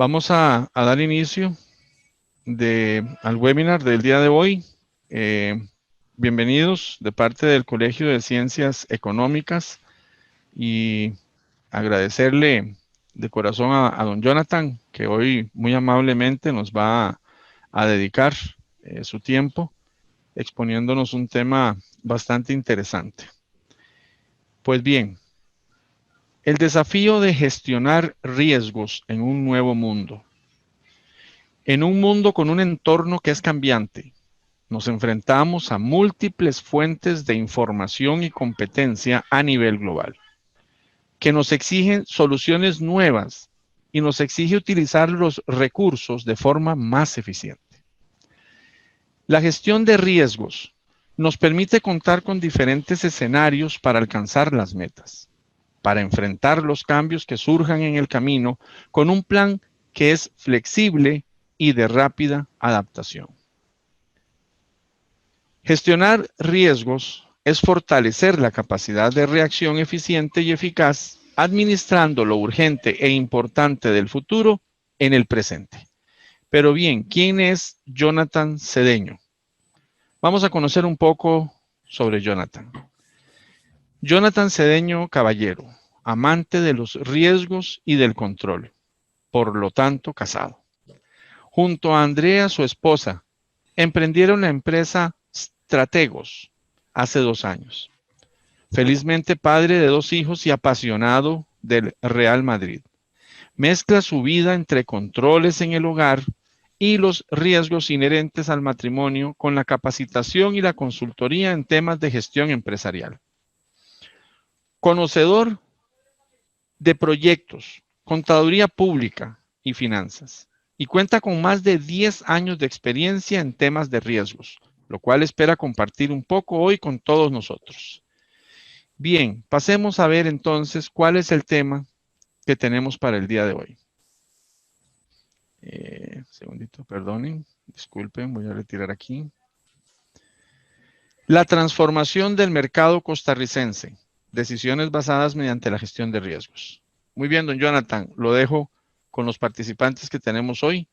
Vamos a dar inicio al webinar del día de hoy. Bienvenidos de parte del Colegio de Ciencias Económicas y agradecerle de corazón a don Jonathan, que hoy muy amablemente nos va a dedicar su tiempo exponiéndonos un tema bastante interesante. Pues bien, el desafío de gestionar riesgos en un nuevo mundo. En un mundo con un entorno que es cambiante, nos enfrentamos a múltiples fuentes de información y competencia a nivel global, que nos exigen soluciones nuevas y nos exige utilizar los recursos de forma más eficiente. La gestión de riesgos nos permite contar con diferentes escenarios para alcanzar las metas, para enfrentar los cambios que surjan en el camino con un plan que es flexible y de rápida adaptación. Gestionar riesgos es fortalecer la capacidad de reacción eficiente y eficaz, administrando lo urgente e importante del futuro en el presente. Pero bien, ¿quién es Jonathan Cedeño? Vamos a conocer un poco sobre Jonathan. Jonathan Cedeño Caballero, amante de los riesgos y del control, por lo tanto casado. Junto a Andrea, su esposa, emprendieron la empresa Strategos hace 2 años. Felizmente padre de 2 hijos y apasionado del Real Madrid. Mezcla su vida entre controles en el hogar y los riesgos inherentes al matrimonio con la capacitación y la consultoría en temas de gestión empresarial. Conocedor de proyectos, contaduría pública y finanzas, y cuenta con más de 10 años de experiencia en temas de riesgos, lo cual espera compartir un poco hoy con todos nosotros. Bien, pasemos a ver entonces cuál es el tema que tenemos para el día de hoy. Segundito, perdonen, disculpen, voy a retirar aquí. La transformación del mercado costarricense. Decisiones basadas mediante la gestión de riesgos. Muy bien, don Jonathan, lo dejo con los participantes que tenemos hoy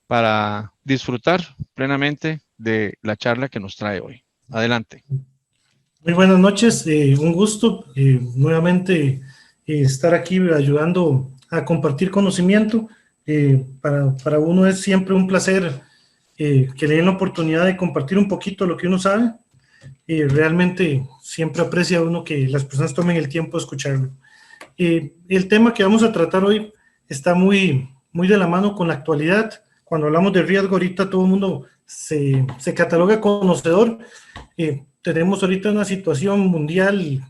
para disfrutar plenamente de la charla que nos trae hoy. Adelante. Muy buenas noches, un gusto nuevamente estar aquí ayudando a compartir conocimiento. Para uno es siempre un placer que le den la oportunidad de compartir un poquito lo que uno sabe. Realmente siempre aprecia uno que las personas tomen el tiempo de escucharlo. El tema que vamos a tratar hoy está muy de la mano con la actualidad. Cuando hablamos de riesgo, ahorita todo el mundo se cataloga conocedor. Tenemos ahorita una situación mundial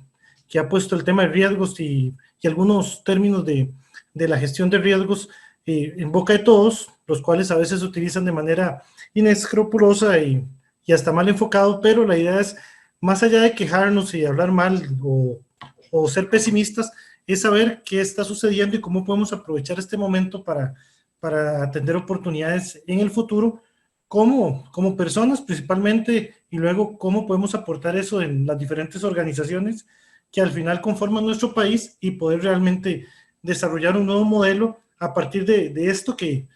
que ha puesto el tema de riesgos y algunos términos de la gestión de riesgos en boca de todos, los cuales a veces se utilizan de manera inescrupulosa y hasta mal enfocado, pero la idea es, más allá de quejarnos y hablar mal o ser pesimistas, es saber qué está sucediendo y cómo podemos aprovechar este momento para atender oportunidades en el futuro, como personas principalmente, y luego cómo podemos aportar eso en las diferentes organizaciones que al final conforman nuestro país y poder realmente desarrollar un nuevo modelo a partir de esto que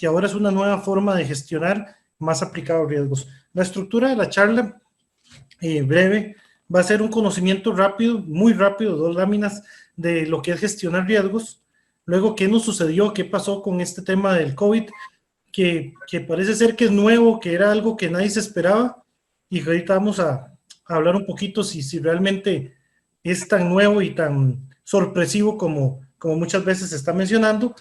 ahora es una nueva forma de gestionar más aplicado a riesgos. La estructura de la charla breve va a ser un conocimiento rápido, muy rápido, 2 láminas de lo que es gestionar riesgos, luego qué nos sucedió, qué pasó con este tema del COVID, que parece ser que es nuevo, que era algo que nadie se esperaba, y ahorita vamos a hablar un poquito si realmente es tan nuevo y tan sorpresivo como muchas veces se está mencionando.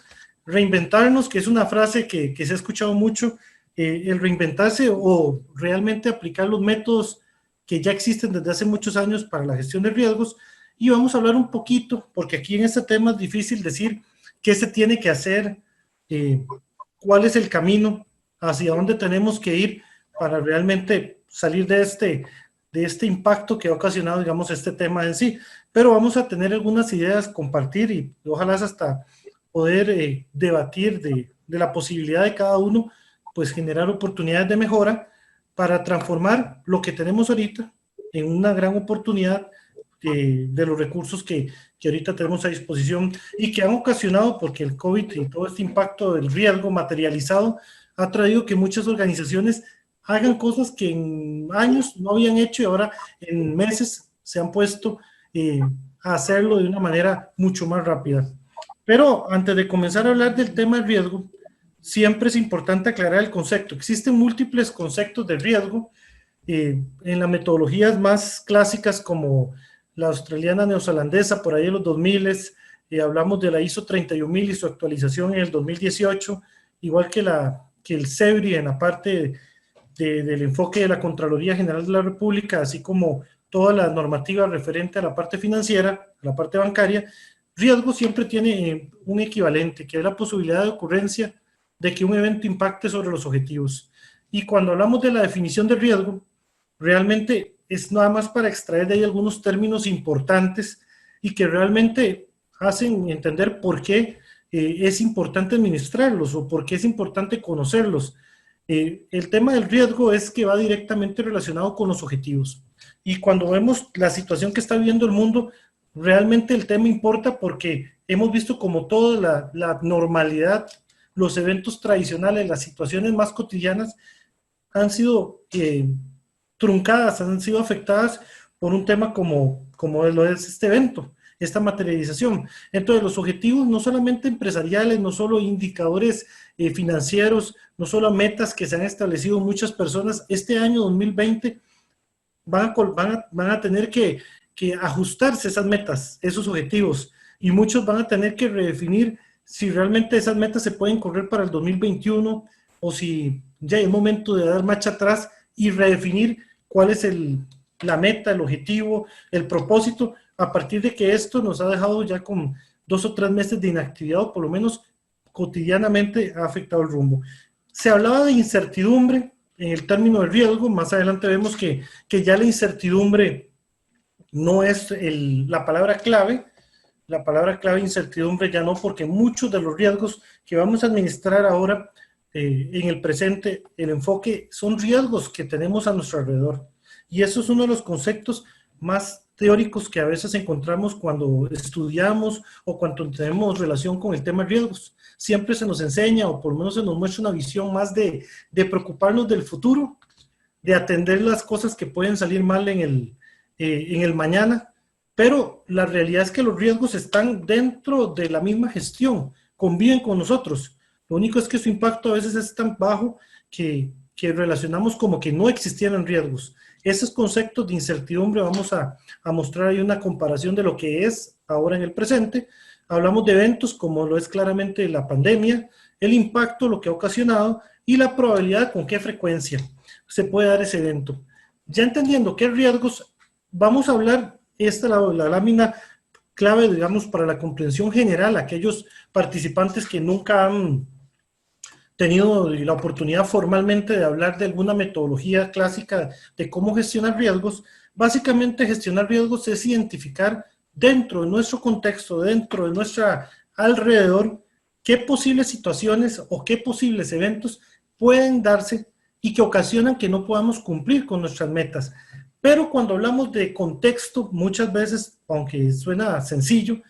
Reinventarnos, que es una frase que se ha escuchado mucho, el reinventarse o realmente aplicar los métodos que ya existen desde hace muchos años para la gestión de riesgos, y vamos a hablar un poquito, porque aquí en este tema es difícil decir qué se tiene que hacer, cuál es el camino, hacia dónde tenemos que ir para realmente salir de este impacto que ha ocasionado, digamos, este tema en sí. Pero vamos a tener algunas ideas, compartir y ojalá hasta poder debatir de la posibilidad de cada uno, pues generar oportunidades de mejora para transformar lo que tenemos ahorita en una gran oportunidad de los recursos que ahorita tenemos a disposición y que han ocasionado, porque el COVID y todo este impacto del riesgo materializado ha traído que muchas organizaciones hagan cosas que en años no habían hecho y ahora en meses se han puesto a hacerlo de una manera mucho más rápida. Pero antes de comenzar a hablar del tema del riesgo, siempre es importante aclarar el concepto. Existen múltiples conceptos de riesgo en las metodologías más clásicas como la australiana neozelandesa por ahí en los 2000, hablamos de la ISO 31000 y su actualización en el 2018, igual que el CEBRI en la parte del enfoque de la Contraloría General de la República, así como toda la normativa referente a la parte financiera, a la parte bancaria. Riesgo siempre tiene un equivalente, que es la posibilidad de ocurrencia de que un evento impacte sobre los objetivos. Y cuando hablamos de la definición de riesgo, realmente es nada más para extraer de ahí algunos términos importantes y que realmente hacen entender por qué es importante administrarlos o por qué es importante conocerlos. El tema del riesgo es que va directamente relacionado con los objetivos. Y cuando vemos la situación que está viviendo el mundo, realmente el tema importa porque hemos visto como toda la normalidad, los eventos tradicionales, las situaciones más cotidianas han sido truncadas, han sido afectadas por un tema como lo es este evento, esta materialización. Entonces, los objetivos no solamente empresariales, no solo indicadores financieros, no solo metas que se han establecido muchas personas, este año 2020 van a tener que ajustarse esas metas, esos objetivos, y muchos van a tener que redefinir si realmente esas metas se pueden correr para el 2021 o si ya es momento de dar marcha atrás y redefinir cuál es la meta, el objetivo, el propósito, a partir de que esto nos ha dejado ya con 2 o 3 meses de inactividad, o por lo menos cotidianamente ha afectado el rumbo. Se hablaba de incertidumbre en el término de riesgo, más adelante vemos que ya la incertidumbre no es la palabra clave incertidumbre ya no, porque muchos de los riesgos que vamos a administrar ahora en el presente, el enfoque son riesgos que tenemos a nuestro alrededor. Y eso es uno de los conceptos más teóricos que a veces encontramos cuando estudiamos o cuando tenemos relación con el tema de riesgos. Siempre se nos enseña, o por lo menos se nos muestra una visión más de preocuparnos del futuro, de atender las cosas que pueden salir mal en el mañana, pero la realidad es que los riesgos están dentro de la misma gestión, conviven con nosotros. Lo único es que su impacto a veces es tan bajo que relacionamos como que no existieran riesgos. Esos conceptos de incertidumbre vamos a mostrar ahí una comparación de lo que es ahora en el presente. Hablamos de eventos como lo es claramente la pandemia, el impacto, lo que ha ocasionado y la probabilidad con qué frecuencia se puede dar ese evento. Ya entendiendo qué riesgos, vamos a hablar, la lámina clave, digamos, para la comprensión general, aquellos participantes que nunca han tenido la oportunidad formalmente de hablar de alguna metodología clásica de cómo gestionar riesgos. Básicamente, gestionar riesgos es identificar dentro de nuestro contexto, dentro de nuestra alrededor, qué posibles situaciones o qué posibles eventos pueden darse y que ocasionan que no podamos cumplir con nuestras metas. Pero cuando hablamos de contexto, muchas veces, aunque suena sencillo,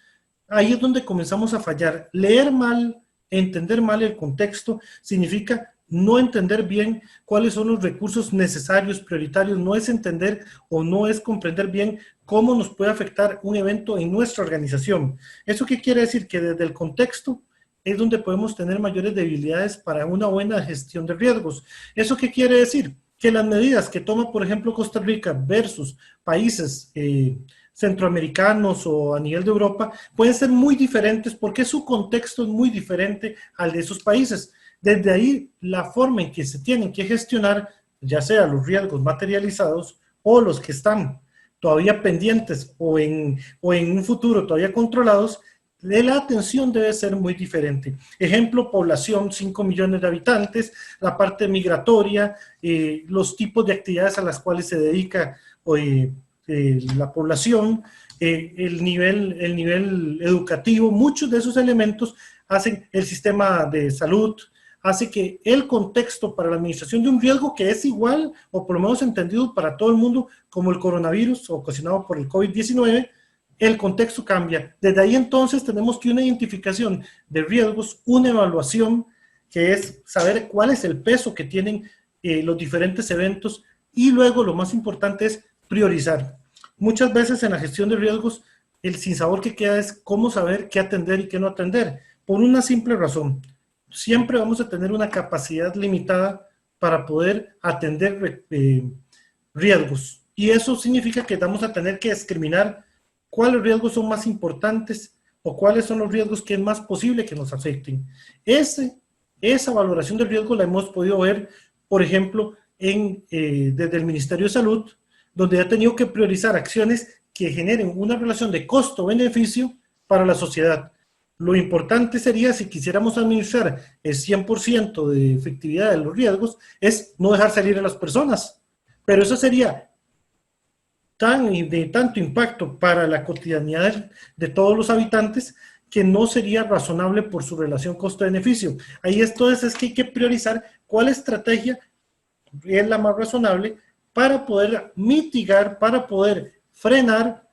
ahí es donde comenzamos a fallar. Leer mal, entender mal el contexto, significa no entender bien cuáles son los recursos necesarios, prioritarios, no es entender o no es comprender bien cómo nos puede afectar un evento en nuestra organización. ¿Eso qué quiere decir? Que desde el contexto es donde podemos tener mayores debilidades para una buena gestión de riesgos. ¿Eso qué quiere decir? Que las medidas que toma, por ejemplo, Costa Rica versus países centroamericanos o a nivel de Europa, pueden ser muy diferentes porque su contexto es muy diferente al de esos países. Desde ahí, la forma en que se tienen que gestionar, ya sea los riesgos materializados o los que están todavía pendientes o en un futuro todavía controlados, la atención debe ser muy diferente. Ejemplo, población, 5 millones de habitantes, la parte migratoria, los tipos de actividades a las cuales se dedica la población, el nivel educativo, muchos de esos elementos hacen el sistema de salud, hace que el contexto para la administración de un riesgo que es igual, o por lo menos entendido para todo el mundo, como el coronavirus ocasionado por el COVID-19, el contexto cambia. Desde ahí entonces tenemos que una identificación de riesgos, una evaluación, que es saber cuál es el peso que tienen los diferentes eventos, y luego lo más importante es priorizar. Muchas veces en la gestión de riesgos, el sinsabor que queda es cómo saber qué atender y qué no atender, por una simple razón. Siempre vamos a tener una capacidad limitada para poder atender riesgos, y eso significa que vamos a tener que discriminar cuáles riesgos son más importantes o cuáles son los riesgos que es más posible que nos afecten. Esa valoración del riesgo la hemos podido ver, por ejemplo, desde el Ministerio de Salud, donde ha tenido que priorizar acciones que generen una relación de costo-beneficio para la sociedad. Lo importante sería, si quisiéramos administrar el 100% de efectividad de los riesgos, es no dejar salir a las personas. Pero eso sería de tanto impacto para la cotidianidad de todos los habitantes que no sería razonable por su relación costo-beneficio. Ahí entonces es que hay que priorizar cuál estrategia es la más razonable para poder mitigar, para poder frenar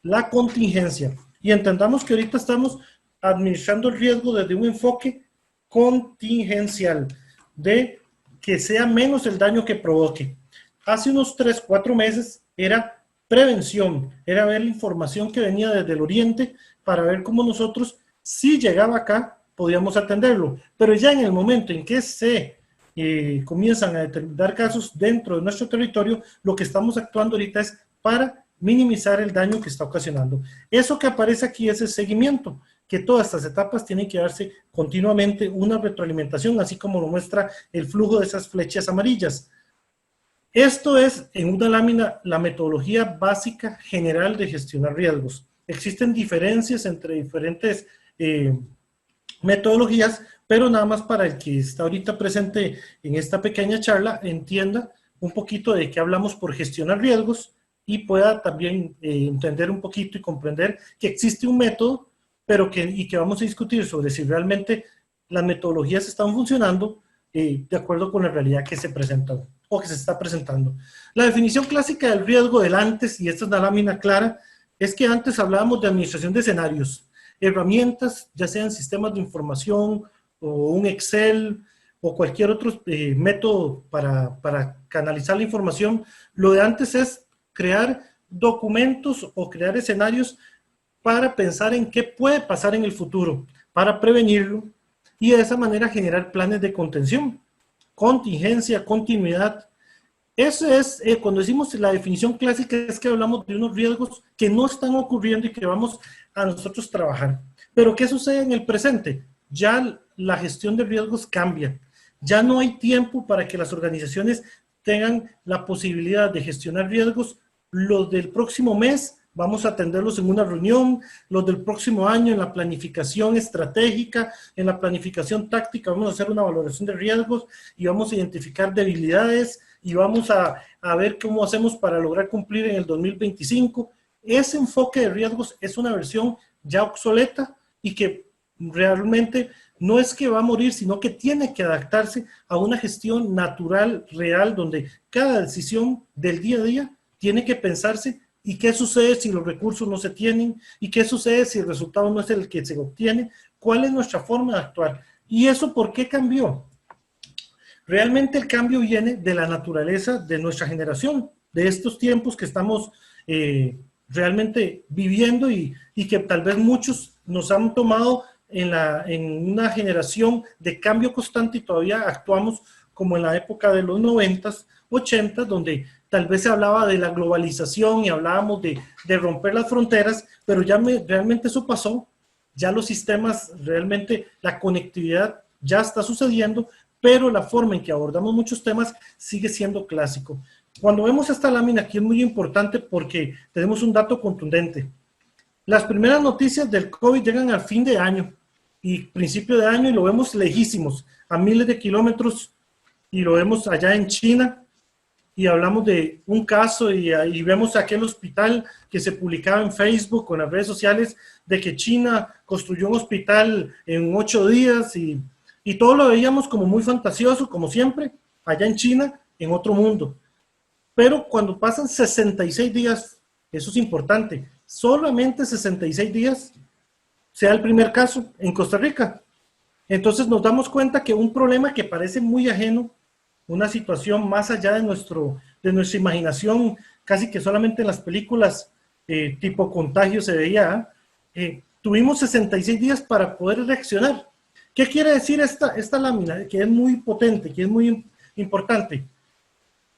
la contingencia. Y entendamos que ahorita estamos administrando el riesgo desde un enfoque contingencial, de que sea menos el daño que provoque. Hace unos 3, 4 meses era prevención, era ver la información que venía desde el oriente para ver cómo nosotros, si llegaba acá, podíamos atenderlo. Pero ya en el momento en que se comienzan a determinar casos dentro de nuestro territorio, lo que estamos actuando ahorita es para minimizar el daño que está ocasionando. Eso que aparece aquí es el seguimiento, que todas estas etapas tienen que darse continuamente una retroalimentación, así como lo muestra el flujo de esas flechas amarillas. Esto es, en una lámina, la metodología básica general de gestionar riesgos. Existen diferencias entre diferentes metodologías, pero nada más para el que está ahorita presente en esta pequeña charla, entienda un poquito de qué hablamos por gestionar riesgos y pueda también entender un poquito y comprender que existe un método, pero que vamos a discutir sobre si realmente las metodologías están funcionando de acuerdo con la realidad que se presenta o que se está presentando. La definición clásica del riesgo del antes, y esta es una lámina clara, es que antes hablábamos de administración de escenarios, herramientas, ya sean sistemas de información o un Excel o cualquier otro método para canalizar la información. Lo de antes es crear documentos o crear escenarios para pensar en qué puede pasar en el futuro, para prevenirlo y de esa manera generar planes de contención, contingencia, continuidad. Eso es, cuando decimos la definición clásica, es que hablamos de unos riesgos que no están ocurriendo y que vamos a nosotros trabajar. Pero ¿qué sucede en el presente? Ya la gestión de riesgos cambia. Ya no hay tiempo para que las organizaciones tengan la posibilidad de gestionar riesgos. Los del próximo mes vamos a atenderlos en una reunión, los del próximo año en la planificación estratégica, en la planificación táctica, vamos a hacer una valoración de riesgos y vamos a identificar debilidades y vamos a ver cómo hacemos para lograr cumplir en el 2025. Ese enfoque de riesgos es una versión ya obsoleta y que realmente no es que va a morir, sino que tiene que adaptarse a una gestión natural, real, donde cada decisión del día a día tiene que pensarse y qué sucede si los recursos no se tienen y qué sucede si el resultado no es el que se obtiene, cuál es nuestra forma de actuar. ¿Y eso por qué cambió? Realmente el cambio viene de la naturaleza de nuestra generación, de estos tiempos que estamos realmente viviendo y que tal vez muchos nos han tomado en una generación de cambio constante y todavía actuamos como en la época de los 90s, 80s, donde tal vez se hablaba de la globalización y hablábamos de romper las fronteras, pero ya realmente eso pasó, ya los sistemas, realmente la conectividad ya está sucediendo, pero la forma en que abordamos muchos temas sigue siendo clásico. Cuando vemos esta lámina aquí es muy importante porque tenemos un dato contundente. Las primeras noticias del COVID llegan al fin de año y principio de año y lo vemos lejísimos, a miles de kilómetros, y lo vemos allá en China y hablamos de un caso y vemos aquel hospital que se publicaba en Facebook o en las redes sociales de que China construyó un hospital en 8 días y Y todo lo veíamos como muy fantasioso, como siempre, allá en China, en otro mundo. Pero cuando pasan 66 días, eso es importante, solamente 66 días, sea el primer caso en Costa Rica. Entonces nos damos cuenta que un problema que parece muy ajeno, una situación más allá de nuestra imaginación, casi que solamente en las películas tipo Contagio se veía, tuvimos 66 días para poder reaccionar. ¿Qué quiere decir esta lámina? Que es muy potente, que es muy importante.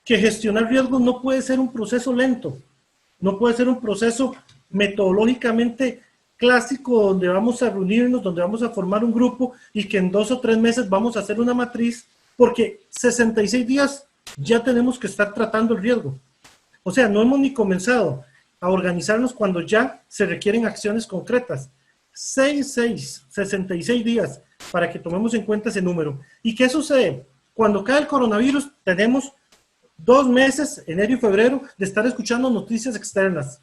Que gestionar riesgos no puede ser un proceso lento, no puede ser un proceso metodológicamente clásico donde vamos a reunirnos, donde vamos a formar un grupo y que en 2 o 3 meses vamos a hacer una matriz, porque 66 días ya tenemos que estar tratando el riesgo. O sea, no hemos ni comenzado a organizarnos cuando ya se requieren acciones concretas. 66 días para que tomemos en cuenta ese número. ¿Y qué sucede? Cuando cae el coronavirus, tenemos 2 meses, enero y febrero, de estar escuchando noticias externas.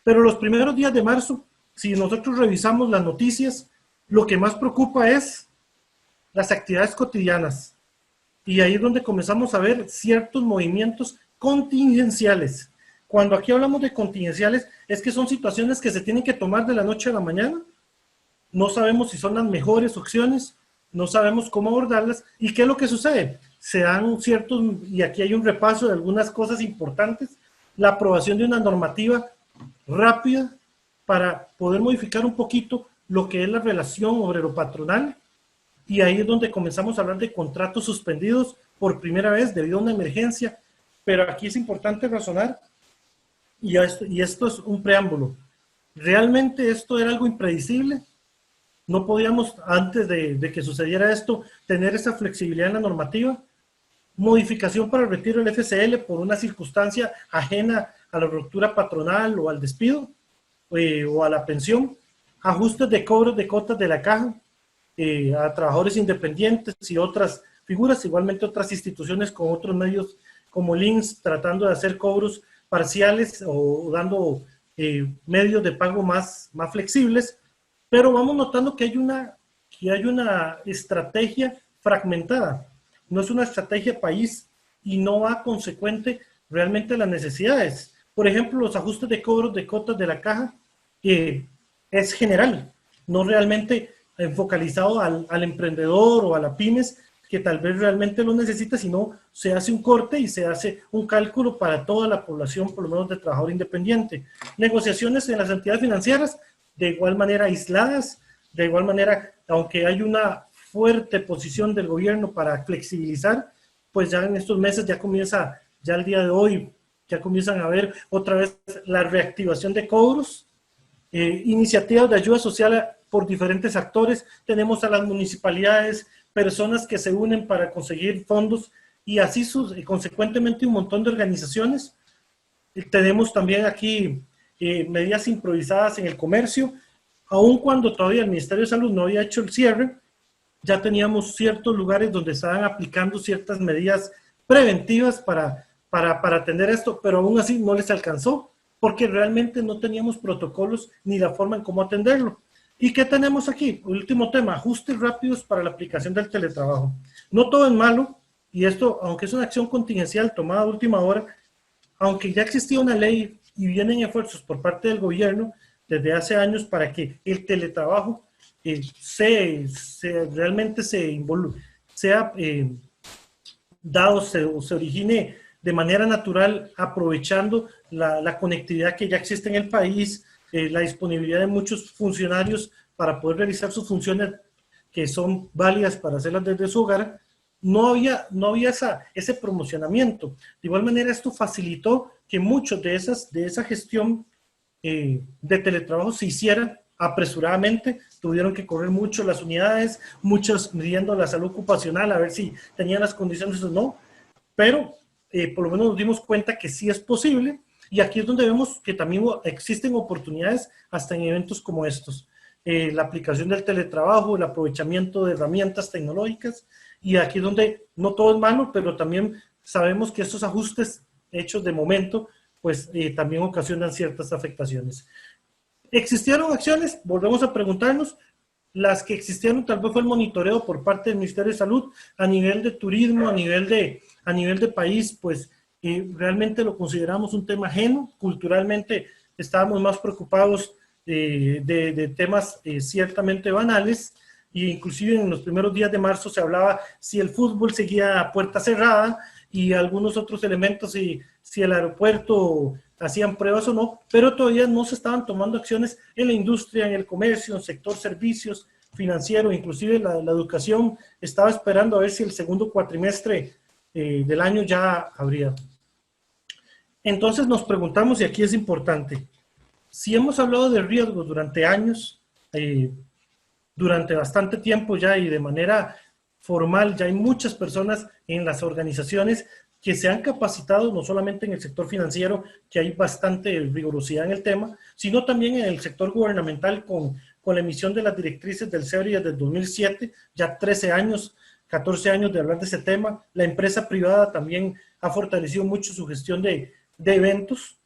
Pero los primeros días de marzo, si nosotros revisamos las noticias, lo que más preocupa es las actividades cotidianas. Y ahí es donde comenzamos a ver ciertos movimientos contingenciales. Cuando aquí hablamos de contingenciales, es que son situaciones que se tienen que tomar de la noche a la mañana. No sabemos si son las mejores opciones, no sabemos cómo abordarlas. ¿Y qué es lo que sucede? Se dan ciertos, y aquí hay un repaso de algunas cosas importantes, la aprobación de una normativa rápida para poder modificar un poquito lo que es la relación obrero-patronal, y ahí es donde comenzamos a hablar de contratos suspendidos por primera vez debido a una emergencia. Pero aquí es importante razonar, y esto es un preámbulo. ¿Realmente esto era algo impredecible? ¿No podíamos, antes de que sucediera esto, tener esa flexibilidad en la normativa? Modificación para el retiro del FCL por una circunstancia ajena a la ruptura patronal o al despido o a la pensión. Ajustes de cobros de cotas de la caja a trabajadores independientes y otras figuras, igualmente otras instituciones con otros medios como links tratando de hacer cobros parciales o dando medios de pago más flexibles. Pero vamos notando que hay una estrategia fragmentada, no es una estrategia país y no va consecuente realmente a las necesidades. Por ejemplo, los ajustes de cobros de cotas de la caja es general, no realmente focalizado al emprendedor o a la pymes que tal vez realmente lo necesita, sino se hace un corte y se hace un cálculo para toda la población, por lo menos de trabajador independiente. Negociaciones en las entidades financieras, de igual manera aisladas, de igual manera, aunque hay una fuerte posición del gobierno para flexibilizar, pues ya en estos meses ya comienza, ya el día de hoy, ya comienzan a ver otra vez la reactivación de cobros, iniciativas de ayuda social por diferentes actores. Tenemos a las municipalidades, personas que se unen para conseguir fondos y así consecuentemente un montón de organizaciones. Tenemos también aquí medidas improvisadas en el comercio, aun cuando todavía el Ministerio de Salud no había hecho el cierre, ya teníamos ciertos lugares donde estaban aplicando ciertas medidas preventivas para atender esto, pero aún así no les alcanzó, porque realmente no teníamos protocolos ni la forma en cómo atenderlo. ¿Y qué tenemos aquí? Último tema, ajustes rápidos para la aplicación del teletrabajo. No todo es malo, y esto, aunque es una acción contingencial tomada a última hora, aunque ya existía una ley y vienen esfuerzos por parte del gobierno desde hace años para que el teletrabajo realmente sea dado, se origine de manera natural, aprovechando la conectividad que ya existe en el país, la disponibilidad de muchos funcionarios para poder realizar sus funciones que son válidas para hacerlas desde su hogar. No había ese promocionamiento. De igual manera, esto facilitó que muchos de esa gestión de teletrabajo se hiciera apresuradamente. Tuvieron que correr mucho las unidades, muchos midiendo la salud ocupacional a ver si tenían las condiciones o no, pero por lo menos nos dimos cuenta que sí es posible, y aquí es donde vemos que también existen oportunidades hasta en eventos como estos. La aplicación del teletrabajo, el aprovechamiento de herramientas tecnológicas, y aquí es donde no todo es malo, pero también sabemos que estos ajustes hechos de momento, pues también ocasionan ciertas afectaciones. ¿Existieron acciones? Volvemos a preguntarnos. Las que existieron tal vez fue el monitoreo por parte del Ministerio de Salud a nivel de turismo, a nivel de país, pues realmente lo consideramos un tema ajeno. Culturalmente estábamos más preocupados de temas ciertamente banales, e inclusive en los primeros días de marzo se hablaba si el fútbol seguía a puerta cerrada y algunos otros elementos, si el aeropuerto hacían pruebas o no, pero todavía no se estaban tomando acciones en la industria, en el comercio, en el sector servicios, financiero, inclusive la educación estaba esperando a ver si el segundo cuatrimestre del año ya habría. Entonces nos preguntamos, y aquí es importante, si hemos hablado de riesgos durante años, durante bastante tiempo ya y de manera formal, ya hay muchas personas en las organizaciones que se han capacitado, no solamente en el sector financiero, que hay bastante rigurosidad en el tema, sino también en el sector gubernamental con la emisión de las directrices del CEBRI desde el 2007, ya 13 años, 14 años de hablar de ese tema. La empresa privada también ha fortalecido mucho su gestión de eventos.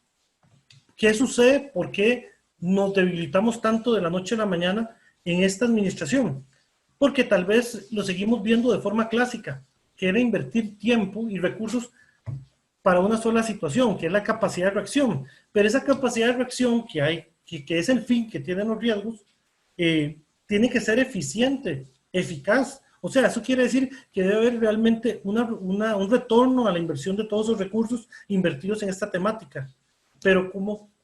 ¿Qué sucede? ¿Por qué nos debilitamos tanto de la noche a la mañana en esta administración? Porque tal vez lo seguimos viendo de forma clásica, que era invertir tiempo y recursos para una sola situación, que es la capacidad de reacción. Pero esa capacidad de reacción que hay, que es el fin que tienen los riesgos, tiene que ser eficiente, eficaz. O sea, eso quiere decir que debe haber realmente un retorno a la inversión de todos los recursos invertidos en esta temática. Pero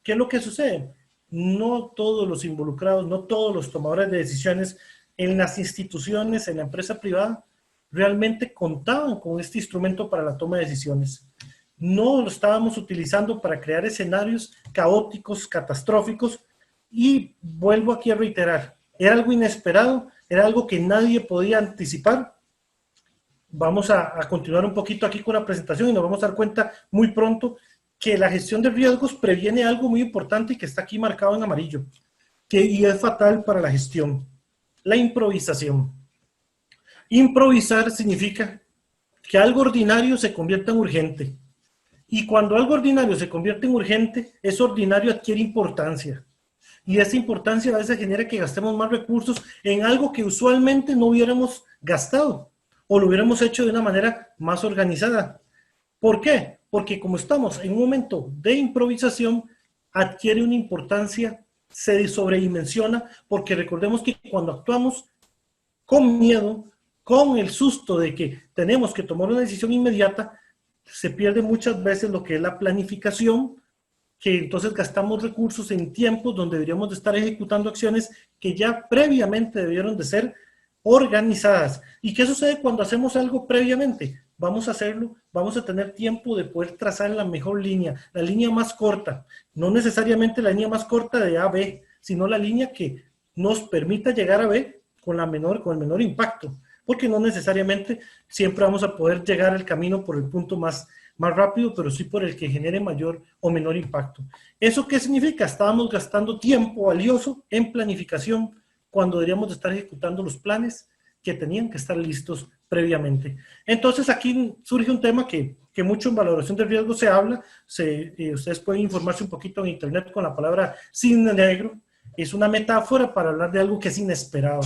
¿qué es lo que sucede? No todos los involucrados, no todos los tomadores de decisiones en las instituciones, en la empresa privada, realmente contaban con este instrumento para la toma de decisiones. No lo estábamos utilizando para crear escenarios caóticos, catastróficos, y vuelvo aquí a reiterar, era algo inesperado, era algo que nadie podía anticipar. Vamos a continuar un poquito aquí con la presentación y nos vamos a dar cuenta muy pronto que la gestión de riesgos previene algo muy importante y que está aquí marcado en amarillo, y es fatal para la gestión: la improvisación. Improvisar significa que algo ordinario se convierta en urgente. Y cuando algo ordinario se convierte en urgente, eso ordinario adquiere importancia. Y esa importancia a veces genera que gastemos más recursos en algo que usualmente no hubiéramos gastado o lo hubiéramos hecho de una manera más organizada. ¿Por qué? Porque como estamos en un momento de improvisación, adquiere una importancia, se sobredimensiona, porque recordemos que cuando actuamos con miedo, con el susto de que tenemos que tomar una decisión inmediata, se pierde muchas veces lo que es la planificación, que entonces gastamos recursos en tiempos donde deberíamos de estar ejecutando acciones que ya previamente debieron de ser organizadas. ¿Y qué sucede cuando hacemos algo previamente? Vamos a hacerlo, vamos a tener tiempo de poder trazar la mejor línea, la línea más corta, no necesariamente la línea más corta de A a B, sino la línea que nos permita llegar a B con el menor impacto, porque no necesariamente siempre vamos a poder llegar al camino por el punto más rápido, pero sí por el que genere mayor o menor impacto. ¿Eso qué significa? Estábamos gastando tiempo valioso en planificación cuando deberíamos de estar ejecutando los planes que tenían que estar listos previamente. Entonces aquí surge un tema que mucho en valoración de riesgo se habla, ustedes pueden informarse un poquito en internet con la palabra cisne negro. Es una metáfora para hablar de algo que es inesperado.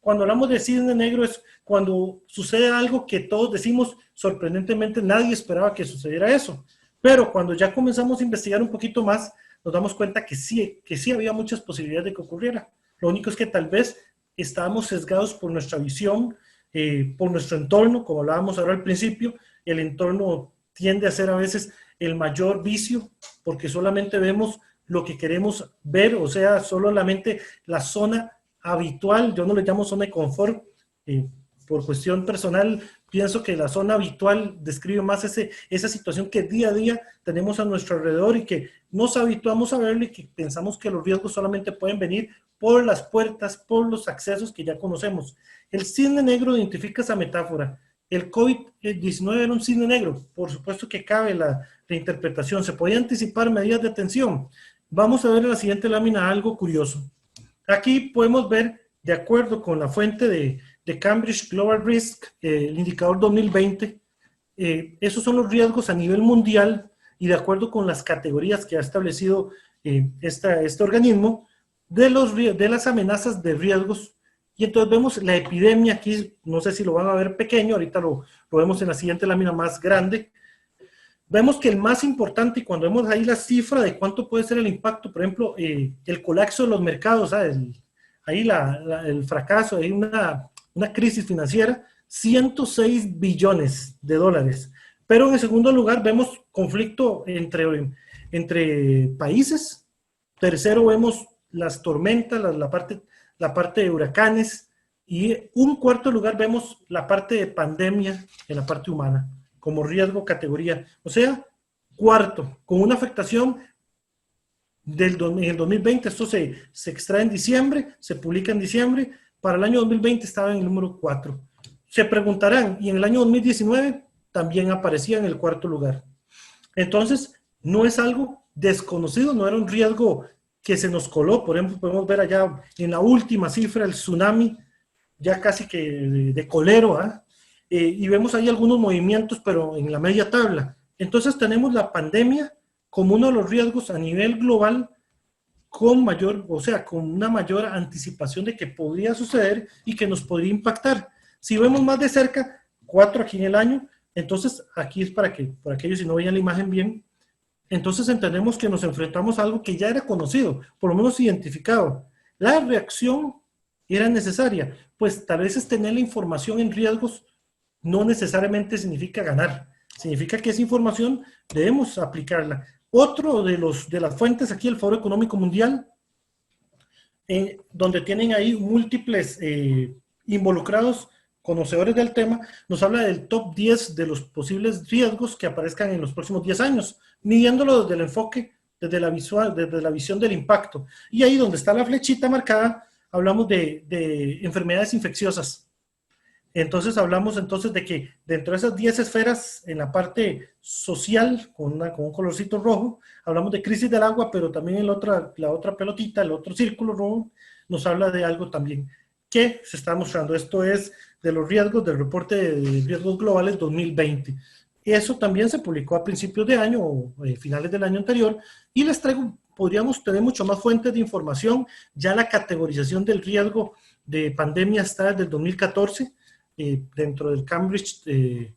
Cuando hablamos de cisne negro es cuando sucede algo que todos decimos, sorprendentemente nadie esperaba que sucediera eso. Pero cuando ya comenzamos a investigar un poquito más, nos damos cuenta que sí había muchas posibilidades de que ocurriera. Lo único es que tal vez estábamos sesgados por nuestra visión, por nuestro entorno, como hablábamos ahora al principio. El entorno tiende a ser a veces el mayor vicio, porque solamente vemos lo que queremos ver, o sea, solamente la zona habitual. Yo no le llamo zona de confort, por cuestión personal, pienso que la zona habitual describe más esa situación que día a día tenemos a nuestro alrededor y que nos habituamos a verlo y que pensamos que los riesgos solamente pueden venir por las puertas, por los accesos que ya conocemos. El cisne negro identifica esa metáfora. El COVID-19 era un cisne negro, por supuesto que cabe la interpretación. ¿Se podía anticipar medidas de atención? Vamos a ver en la siguiente lámina algo curioso. Aquí podemos ver, de acuerdo con la fuente de Cambridge Global Risk, el indicador 2020, esos son los riesgos a nivel mundial y de acuerdo con las categorías que ha establecido este organismo, de las amenazas de riesgos y entonces vemos la epidemia aquí, no sé si lo van a ver pequeño, ahorita lo vemos en la siguiente lámina más grande. Vemos que el más importante, y cuando vemos ahí la cifra de cuánto puede ser el impacto, por ejemplo, el colapso de los mercados, ahí el fracaso, hay una crisis financiera, 106 billones de dólares. Pero en el segundo lugar vemos conflicto entre países. Tercero vemos las tormentas, la parte de huracanes. Y un cuarto lugar vemos la parte de pandemia en la parte humana, como riesgo categoría. O sea, cuarto, con una afectación en el 2020, esto se extrae en diciembre, se publica en diciembre, para el año 2020 estaba en el número 4. Se preguntarán, y en el año 2019 también aparecía en el cuarto lugar. Entonces, no es algo desconocido, no era un riesgo que se nos coló. Por ejemplo, podemos ver allá en la última cifra el tsunami, ya casi que de colero, y vemos ahí algunos movimientos, pero en la media tabla. Entonces tenemos la pandemia como uno de los riesgos a nivel global con una mayor anticipación de que podría suceder y que nos podría impactar. Si vemos más de cerca, 4 aquí en el año, entonces aquí es por aquellos si no veían la imagen bien, entonces entendemos que nos enfrentamos a algo que ya era conocido, por lo menos identificado. La reacción era necesaria, pues tal vez es tener la información en riesgos no necesariamente significa ganar, significa que esa información debemos aplicarla. Otro de las fuentes aquí, el Foro Económico Mundial, donde tienen ahí múltiples involucrados, conocedores del tema, nos habla del top 10 de los posibles riesgos que aparezcan en los próximos 10 años, midiéndolo desde el enfoque, desde la visión del impacto. Y ahí donde está la flechita marcada, hablamos de enfermedades infecciosas. Entonces hablamos entonces de que dentro de esas 10 esferas, en la parte social, con un colorcito rojo, hablamos de crisis del agua, pero también en la otra pelotita, el otro círculo rojo, nos habla de algo también que se está mostrando. Esto es de los riesgos del reporte de riesgos globales 2020. Eso también se publicó a principios de año o finales del año anterior, y les traigo, podríamos tener mucho más fuentes de información. Ya la categorización del riesgo de pandemia está desde el 2014, dentro del Cambridge que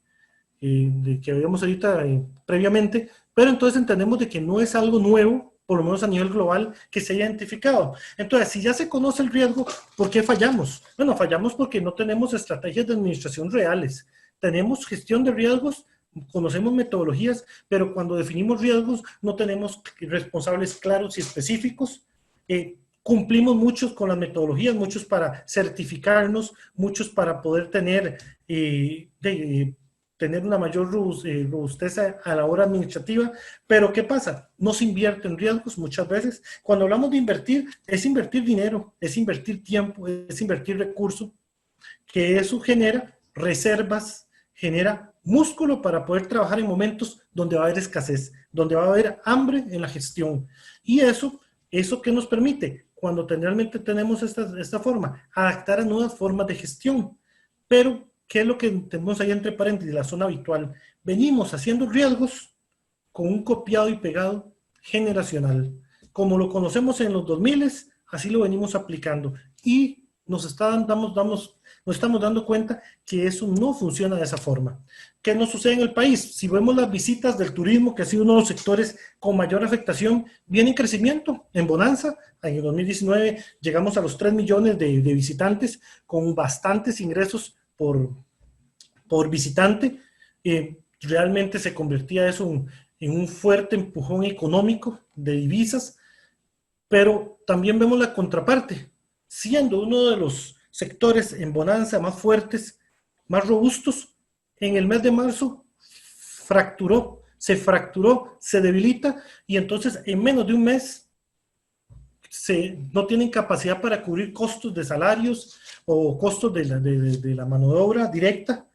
habíamos ahorita previamente, pero entonces entendemos de que no es algo nuevo, por lo menos a nivel global, que se haya identificado. Entonces, si ya se conoce el riesgo, ¿por qué fallamos? Bueno, fallamos porque no tenemos estrategias de administración reales. Tenemos gestión de riesgos, conocemos metodologías, pero cuando definimos riesgos no tenemos responsables claros y específicos. Cumplimos muchos con las metodologías, muchos para certificarnos, muchos para poder tener una mayor robustez a la hora administrativa. Pero ¿qué pasa? No se invierte en riesgos muchas veces. Cuando hablamos de invertir, es invertir dinero, es invertir tiempo, es invertir recursos, que eso genera reservas, genera músculo para poder trabajar en momentos donde va a haber escasez, donde va a haber hambre en la gestión. Y eso ¿qué nos permite? Cuando generalmente tenemos esta forma, adaptar a nuevas formas de gestión. Pero, ¿qué es lo que tenemos ahí entre paréntesis? La zona habitual. Venimos haciendo riesgos con un copiado y pegado generacional. Como lo conocemos en los 2000, así lo venimos aplicando. Y nos estamos dando cuenta que eso no funciona de esa forma. ¿Qué nos sucede en el país? Si vemos las visitas del turismo, que ha sido uno de los sectores con mayor afectación, viene en crecimiento, en bonanza. En el 2019 llegamos a los 3 millones de visitantes, con bastantes ingresos por visitante. Realmente se convertía eso en un fuerte empujón económico de divisas, pero también vemos la contraparte, siendo uno de los sectores en bonanza más fuertes, más robustos. En el mes de marzo se fracturó, se debilita, y entonces en menos de un mes no tienen capacidad para cubrir costos de salarios o costos de la mano de obra directa,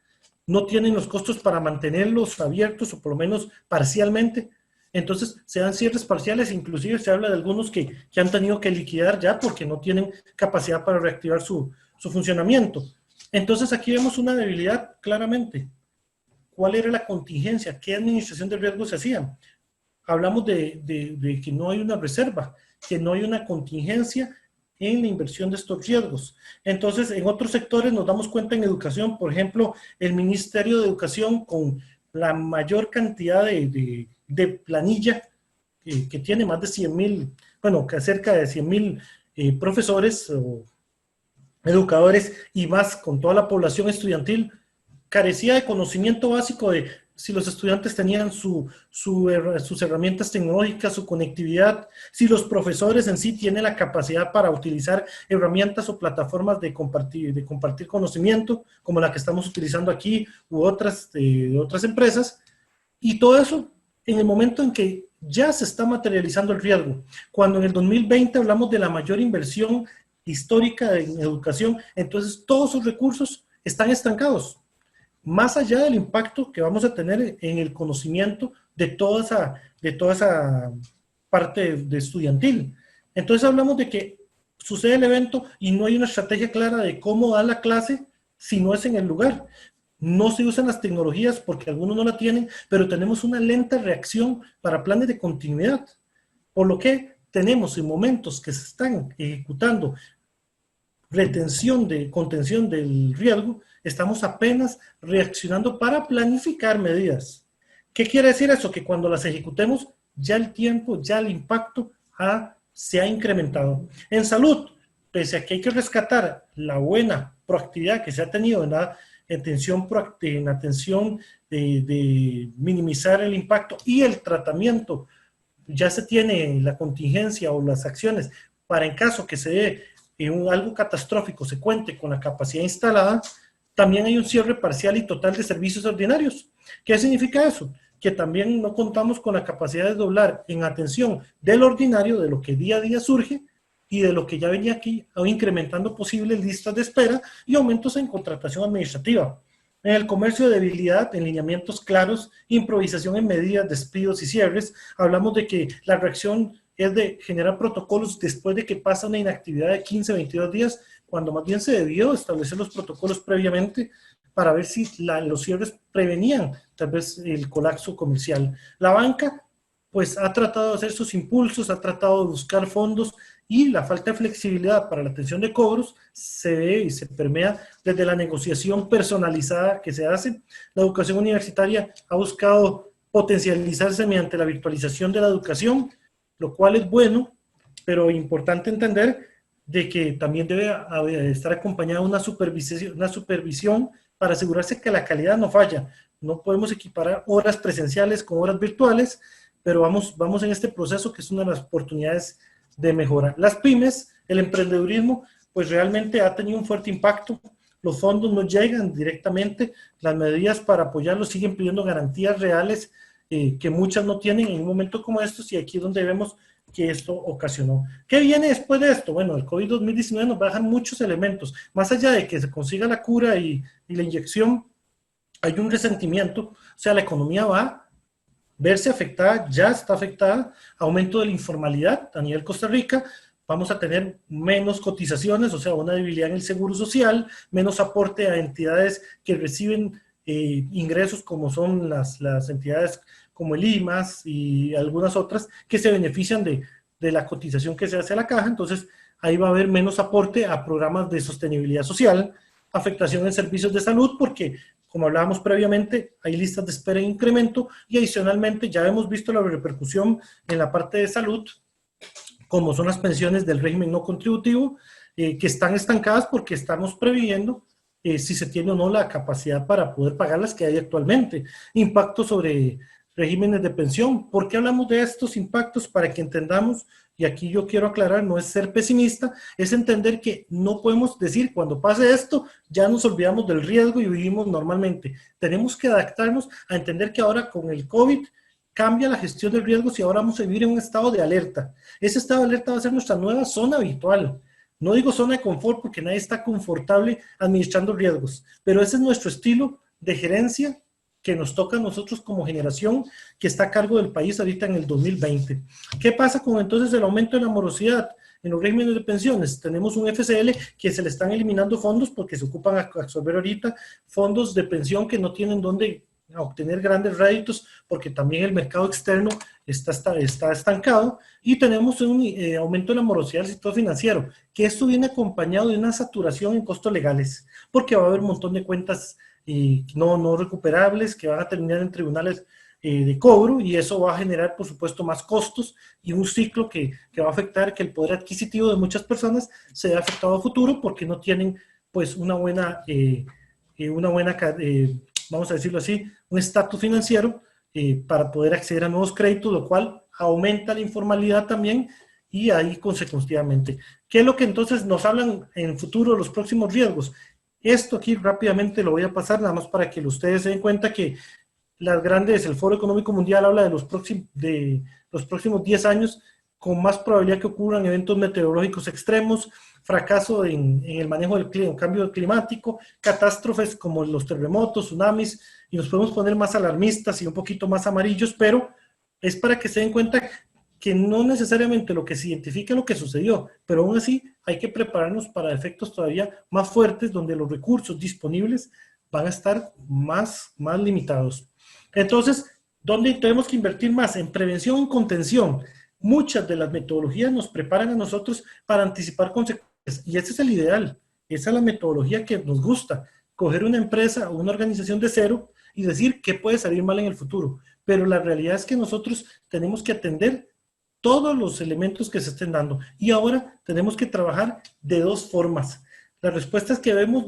no tienen los costos para mantenerlos abiertos o por lo menos parcialmente. Entonces se dan cierres parciales, inclusive se habla de algunos que han tenido que liquidar ya porque no tienen capacidad para reactivar su funcionamiento. Entonces aquí vemos una debilidad claramente. ¿Cuál era la contingencia? ¿Qué administración de riesgos se hacía? Hablamos de que no hay una reserva, que no hay una contingencia en la inversión de estos riesgos. Entonces, en otros sectores nos damos cuenta en educación, por ejemplo, el Ministerio de Educación con la mayor cantidad de planilla, que tiene más de 100,000, bueno, que cerca de 100,000 profesores o educadores y más con toda la población estudiantil, carecía de conocimiento básico de si los estudiantes tenían sus herramientas tecnológicas, su conectividad, si los profesores en sí tienen la capacidad para utilizar herramientas o plataformas de compartir conocimiento, como la que estamos utilizando aquí u otras de otras empresas, y todo eso en el momento en que ya se está materializando el riesgo. Cuando en el 2020 hablamos de la mayor inversión histórica en educación, entonces todos sus recursos están estancados, más allá del impacto que vamos a tener en el conocimiento de toda esa parte de estudiantil. Entonces hablamos de que sucede el evento y no hay una estrategia clara de cómo dar la clase si no es en el lugar. No se usan las tecnologías porque algunos no la tienen, pero tenemos una lenta reacción para planes de continuidad. Por lo que tenemos en momentos que se están ejecutando contención del riesgo, estamos apenas reaccionando para planificar medidas. ¿Qué quiere decir eso? Que cuando las ejecutemos, ya el tiempo, ya el impacto se ha incrementado. En salud, pese a que hay que rescatar la buena proactividad que se ha tenido en la atención de minimizar el impacto y el tratamiento, ya se tiene la contingencia o las acciones para en caso que se dé algo catastrófico se cuente con la capacidad instalada, también hay un cierre parcial y total de servicios ordinarios. ¿Qué significa eso? Que también no contamos con la capacidad de doblar en atención del ordinario, de lo que día a día surge y de lo que ya venía aquí, incrementando posibles listas de espera y aumentos en contratación administrativa. En el comercio de debilidad, en lineamientos claros, improvisación en medidas, despidos y cierres, hablamos de que la reacción es de generar protocolos después de que pasa una inactividad de 15, 22 días, cuando más bien se debió establecer los protocolos previamente para ver si los cierres prevenían tal vez el colapso comercial. La banca pues ha tratado de hacer sus impulsos, ha tratado de buscar fondos y la falta de flexibilidad para la atención de cobros se ve y se permea desde la negociación personalizada que se hace. La educación universitaria ha buscado potencializarse mediante la virtualización de la educación, lo cual es bueno, pero importante entender de que también debe estar acompañada de una supervisión para asegurarse que la calidad no falla. No podemos equiparar horas presenciales con horas virtuales, pero vamos en este proceso que es una de las oportunidades de mejora. Las pymes, el emprendedurismo, pues realmente ha tenido un fuerte impacto. Los fondos no llegan directamente, las medidas para apoyarlos siguen pidiendo garantías reales que muchas no tienen en un momento como estos, y aquí es donde vemos que esto ocasionó. ¿Qué viene después de esto? Bueno, el COVID-2019 nos va a dejar muchos elementos. Más allá de que se consiga la cura y la inyección, hay un resentimiento, o sea, la economía va a verse afectada, ya está afectada, aumento de la informalidad a nivel Costa Rica, vamos a tener menos cotizaciones, o sea, una debilidad en el seguro social, menos aporte a entidades que reciben ingresos como son las entidades como el IMAS y algunas otras que se benefician de la cotización que se hace a la caja. Entonces ahí va a haber menos aporte a programas de sostenibilidad social, afectación en servicios de salud porque, como hablábamos previamente, hay listas de espera en incremento y adicionalmente ya hemos visto la repercusión en la parte de salud, como son las pensiones del régimen no contributivo, que están estancadas porque estamos previendo si se tiene o no la capacidad para poder pagar las que hay actualmente. Impacto sobre regímenes de pensión. ¿Por qué hablamos de estos impactos? Para que entendamos, y aquí yo quiero aclarar, no es ser pesimista, es entender que no podemos decir cuando pase esto, ya nos olvidamos del riesgo y vivimos normalmente. Tenemos que adaptarnos a entender que ahora con el COVID cambia la gestión de riesgos y ahora vamos a vivir en un estado de alerta. Ese estado de alerta va a ser nuestra nueva zona habitual. No digo zona de confort porque nadie está confortable administrando riesgos, pero ese es nuestro estilo de gerencia que nos toca a nosotros como generación que está a cargo del país ahorita en el 2020. ¿Qué pasa con entonces el aumento de la morosidad en los regímenes de pensiones? Tenemos un FCL que se le están eliminando fondos porque se ocupan a absorber ahorita fondos de pensión que no tienen dónde a obtener grandes réditos porque también el mercado externo está estancado, y tenemos un aumento de la morosidad del sector financiero, que esto viene acompañado de una saturación en costos legales, porque va a haber un montón de cuentas no recuperables que van a terminar en tribunales de cobro, y eso va a generar, por supuesto, más costos y un ciclo que va a afectar que el poder adquisitivo de muchas personas se vea afectado a futuro porque no tienen pues una buena, vamos a decirlo así, un estatus financiero para poder acceder a nuevos créditos, lo cual aumenta la informalidad también, y ahí consecutivamente. ¿Qué es lo que entonces nos hablan en futuro los próximos riesgos? Esto aquí rápidamente lo voy a pasar nada más para que ustedes se den cuenta que el Foro Económico Mundial habla de los próximos 10 años con más probabilidad que ocurran eventos meteorológicos extremos, fracaso en el manejo del cambio climático, catástrofes como los terremotos, tsunamis, y nos podemos poner más alarmistas y un poquito más amarillos, pero es para que se den cuenta que no necesariamente lo que se identifica es lo que sucedió, pero aún así hay que prepararnos para efectos todavía más fuertes, donde los recursos disponibles van a estar más limitados. Entonces, ¿dónde tenemos que invertir más? En prevención y contención. Muchas de las metodologías nos preparan a nosotros para anticipar consecuencias, y ese es el ideal. Esa es la metodología que nos gusta, coger una empresa o una organización de cero y decir qué puede salir mal en el futuro. Pero la realidad es que nosotros tenemos que atender todos los elementos que se estén dando, y ahora tenemos que trabajar de dos formas. La respuesta es que debemos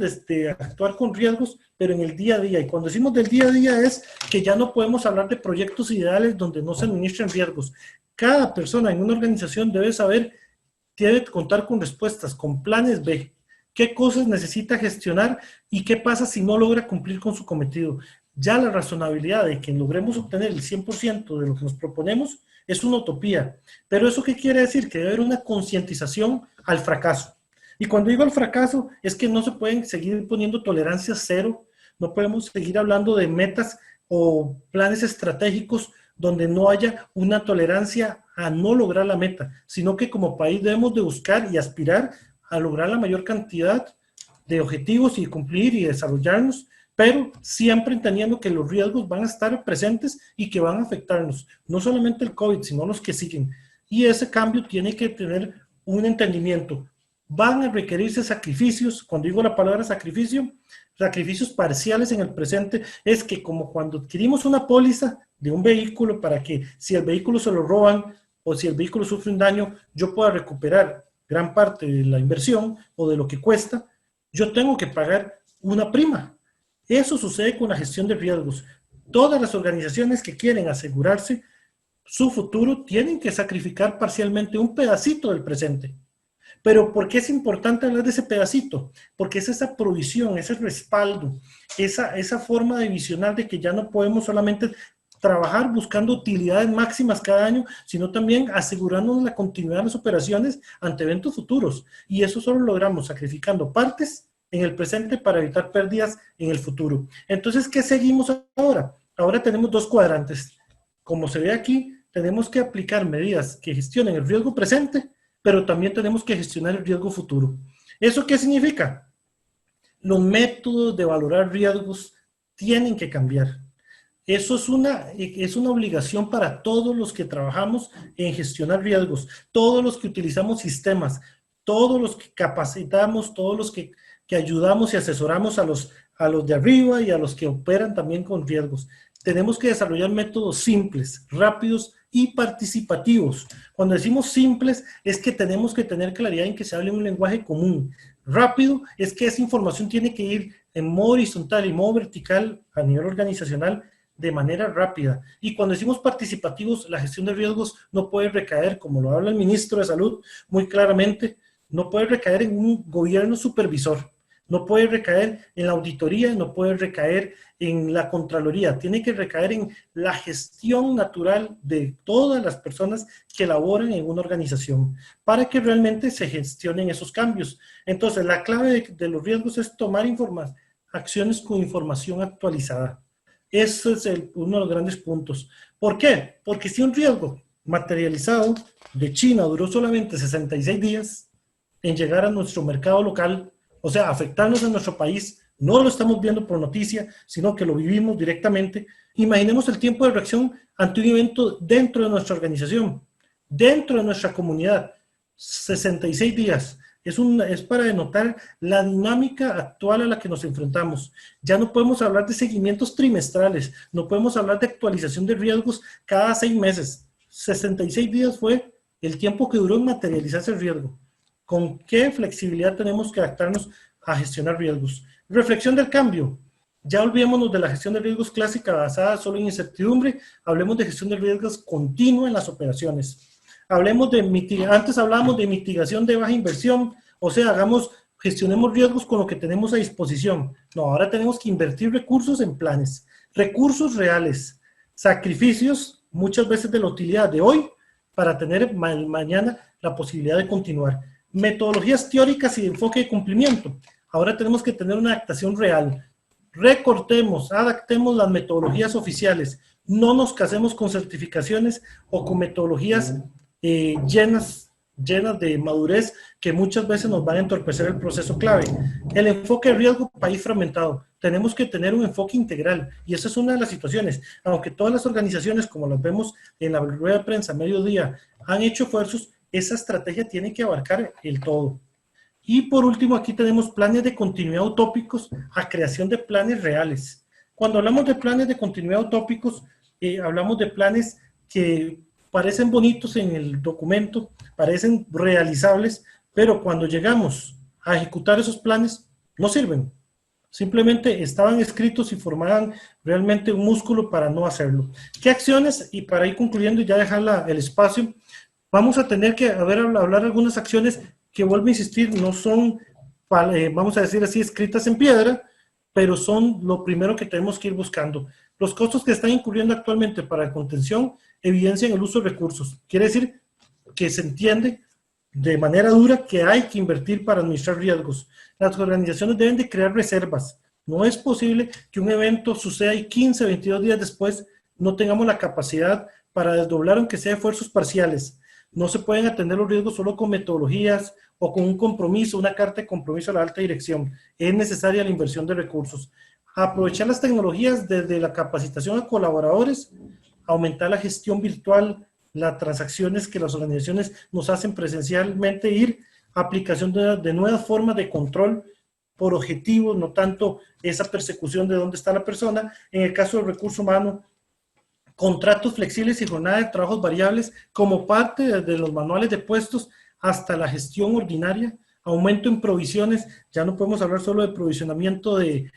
actuar con riesgos, pero en el día a día. Y cuando decimos del día a día es que ya no podemos hablar de proyectos ideales donde no se administren riesgos. Cada persona en una organización debe contar con respuestas, con planes B. ¿Qué cosas necesita gestionar y qué pasa si no logra cumplir con su cometido? Ya la razonabilidad de que logremos obtener el 100% de lo que nos proponemos es una utopía. Pero ¿eso qué quiere decir? Que debe haber una concientización al fracaso. Y cuando digo al fracaso, es que no se pueden seguir poniendo tolerancias cero, no podemos seguir hablando de metas o planes estratégicos donde no haya una tolerancia a no lograr la meta, sino que como país debemos de buscar y aspirar a lograr la mayor cantidad de objetivos y cumplir y desarrollarnos, pero siempre entendiendo que los riesgos van a estar presentes y que van a afectarnos, no solamente el COVID, sino los que siguen. Y ese cambio tiene que tener un entendimiento. Van a requerirse sacrificios. Cuando digo la palabra sacrificio, sacrificios parciales en el presente, es que como cuando adquirimos una póliza de un vehículo para que si el vehículo se lo roban o si el vehículo sufre un daño, yo pueda recuperar gran parte de la inversión o de lo que cuesta, yo tengo que pagar una prima. Eso sucede con la gestión de riesgos. Todas las organizaciones que quieren asegurarse su futuro tienen que sacrificar parcialmente un pedacito del presente. Pero ¿por qué es importante hablar de ese pedacito? Porque es esa provisión, ese respaldo, esa forma de visionar de que ya no podemos solamente trabajar buscando utilidades máximas cada año, sino también asegurarnos la continuidad de las operaciones ante eventos futuros. Y eso solo logramos sacrificando partes en el presente para evitar pérdidas en el futuro. Entonces, ¿qué seguimos ahora? Ahora tenemos dos cuadrantes. Como se ve aquí, tenemos que aplicar medidas que gestionen el riesgo presente, pero también tenemos que gestionar el riesgo futuro. ¿Eso qué significa? Los métodos de valorar riesgos tienen que cambiar. Eso es una obligación para todos los que trabajamos en gestionar riesgos, todos los que utilizamos sistemas, todos los que capacitamos, todos los que ayudamos y asesoramos a los de arriba y a los que operan también con riesgos. Tenemos que desarrollar métodos simples, rápidos y participativos. Cuando decimos simples, es que tenemos que tener claridad en que se hable un lenguaje común. Rápido es que esa información tiene que ir en modo horizontal y modo vertical a nivel organizacional de manera rápida. Y cuando decimos participativos, la gestión de riesgos no puede recaer, como lo habla el ministro de Salud muy claramente, no puede recaer en un gobierno supervisor, no puede recaer en la auditoría, no puede recaer en la contraloría, tiene que recaer en la gestión natural de todas las personas que laboran en una organización para que realmente se gestionen esos cambios. Entonces, la clave de los riesgos es tomar acciones con información actualizada. Ese es uno de los grandes puntos. ¿Por qué? Porque si un riesgo materializado de China duró solamente 66 días en llegar a nuestro mercado local, o sea, afectarnos en nuestro país No lo estamos viendo por noticia, sino que lo vivimos directamente. Imaginemos el tiempo de reacción ante un evento dentro de nuestra organización, dentro de nuestra comunidad. 66 días. Es para denotar la dinámica actual a la que nos enfrentamos. Ya no podemos hablar de seguimientos trimestrales, no podemos hablar de actualización de riesgos cada 6 meses. 66 días fue el tiempo que duró en materializarse el riesgo. ¿Con qué flexibilidad tenemos que adaptarnos a gestionar riesgos? Reflexión del cambio. Ya olvidémonos de la gestión de riesgos clásica basada solo en incertidumbre, hablemos de gestión de riesgos continua en las operaciones. Hablemos antes hablábamos de mitigación de baja inversión, o sea, gestionemos riesgos con lo que tenemos a disposición. No, ahora tenemos que invertir recursos en planes, recursos reales, sacrificios muchas veces de la utilidad de hoy para tener mañana la posibilidad de continuar. Metodologías teóricas y de enfoque de cumplimiento. Ahora tenemos que tener una adaptación real. Recortemos, adaptemos las metodologías oficiales. No nos casemos con certificaciones o con metodologías llenas de madurez que muchas veces nos van a entorpecer el proceso clave. El enfoque de riesgo país fragmentado. Tenemos que tener un enfoque integral y esa es una de las situaciones. Aunque todas las organizaciones, como las vemos en la rueda de prensa a mediodía, han hecho esfuerzos, esa estrategia tiene que abarcar el todo. Y por último, aquí tenemos planes de continuidad utópicos a creación de planes reales. Cuando hablamos de planes de continuidad utópicos, hablamos de planes que parecen bonitos en el documento, parecen realizables, pero cuando llegamos a ejecutar esos planes, no sirven. Simplemente estaban escritos y formaban realmente un músculo para no hacerlo. ¿Qué acciones? Y para ir concluyendo y ya dejar el espacio, vamos a tener que hablar algunas acciones que, vuelvo a insistir, no son, vamos a decir así, escritas en piedra, pero son lo primero que tenemos que ir buscando. Los costos que están incurriendo actualmente para contención evidencian el uso de recursos. Quiere decir que se entiende de manera dura que hay que invertir para administrar riesgos. Las organizaciones deben de crear reservas. No es posible que un evento suceda y 15, 22 días después no tengamos la capacidad para desdoblar aunque sea esfuerzos parciales. No se pueden atender los riesgos solo con metodologías o con un compromiso, una carta de compromiso a la alta dirección. Es necesaria la inversión de recursos. Aprovechar las tecnologías desde la capacitación a colaboradores, aumentar la gestión virtual, las transacciones que las organizaciones nos hacen presencialmente, aplicación de nuevas formas de control por objetivos, no tanto esa persecución de dónde está la persona. En el caso del recurso humano, contratos flexibles y jornada de trabajos variables como parte de los manuales de puestos hasta la gestión ordinaria, aumento en provisiones, ya no podemos hablar solo de provisionamiento de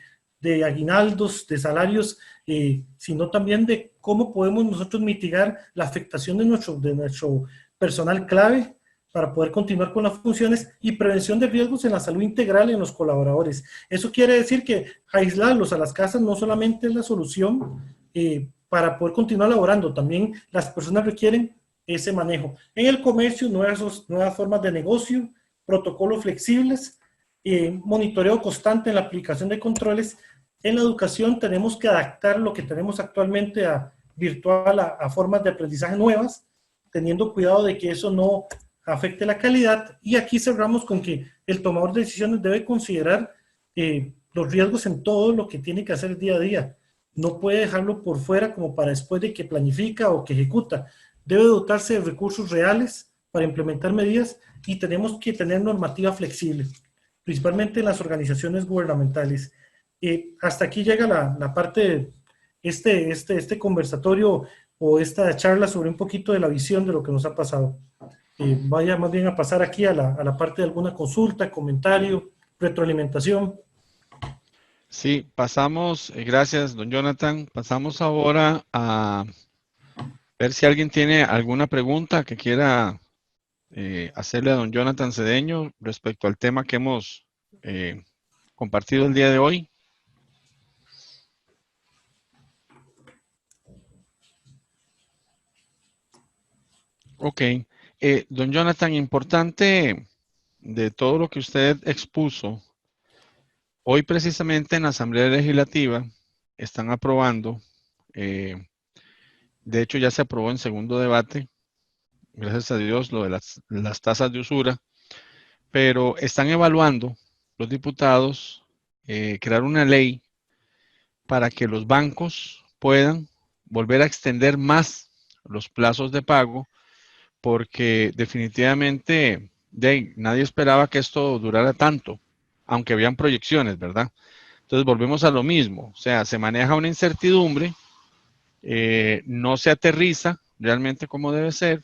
aguinaldos, de salarios, sino también de cómo podemos nosotros mitigar la afectación de nuestro personal clave para poder continuar con las funciones y prevención de riesgos en la salud integral en los colaboradores. Eso quiere decir que aislarlos a las casas no solamente es la solución para poder continuar laborando, también las personas requieren ese manejo. En el comercio, nuevas formas de negocio, protocolos flexibles, monitoreo constante en la aplicación de controles. En la educación tenemos que adaptar lo que tenemos actualmente a virtual, a formas de aprendizaje nuevas, teniendo cuidado de que eso no afecte la calidad. Y aquí cerramos con que el tomador de decisiones debe considerar los riesgos en todo lo que tiene que hacer día a día. No puede dejarlo por fuera como para después de que planifica o que ejecuta. Debe dotarse de recursos reales para implementar medidas y tenemos que tener normativa flexible, principalmente en las organizaciones gubernamentales. Hasta aquí llega la parte de este conversatorio o esta charla sobre un poquito de la visión de lo que nos ha pasado. Vaya más bien a pasar aquí a la parte de alguna consulta, comentario, retroalimentación. Sí, pasamos, gracias, don Jonathan. Pasamos ahora a ver si alguien tiene alguna pregunta que quiera hacerle a don Jonathan Cedeño respecto al tema que hemos compartido el día de hoy. Ok. Don Jonathan, importante de todo lo que usted expuso, hoy precisamente en la Asamblea Legislativa están aprobando, de hecho ya se aprobó en segundo debate, gracias a Dios, lo de las tasas de usura, pero están evaluando los diputados crear una ley para que los bancos puedan volver a extender más los plazos de pago, porque definitivamente nadie esperaba que esto durara tanto, aunque habían proyecciones, ¿verdad? Entonces volvemos a lo mismo, o sea, se maneja una incertidumbre, no se aterriza realmente como debe ser,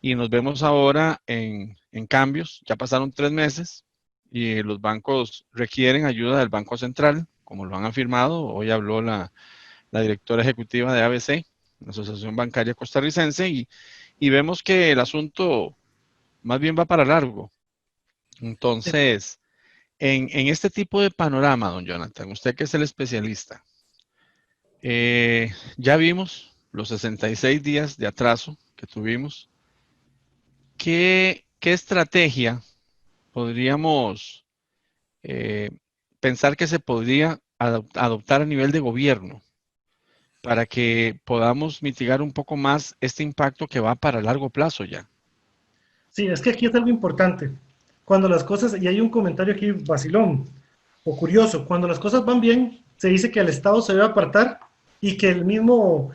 y nos vemos ahora en cambios. Ya pasaron 3 meses y los bancos requieren ayuda del Banco Central, como lo han afirmado. Hoy habló la directora ejecutiva de ABC, la Asociación Bancaria Costarricense, y vemos que el asunto más bien va para largo. Entonces, en este tipo de panorama, don Jonathan, usted que es el especialista, ya vimos los 66 días de atraso que tuvimos. ¿Qué estrategia podríamos pensar que se podría adoptar a nivel de gobierno para que podamos mitigar un poco más este impacto que va para largo plazo ya? Sí, es que aquí es algo importante. Cuando las cosas, y hay un comentario aquí vacilón o curioso, cuando las cosas van bien, se dice que el Estado se debe apartar y que el mismo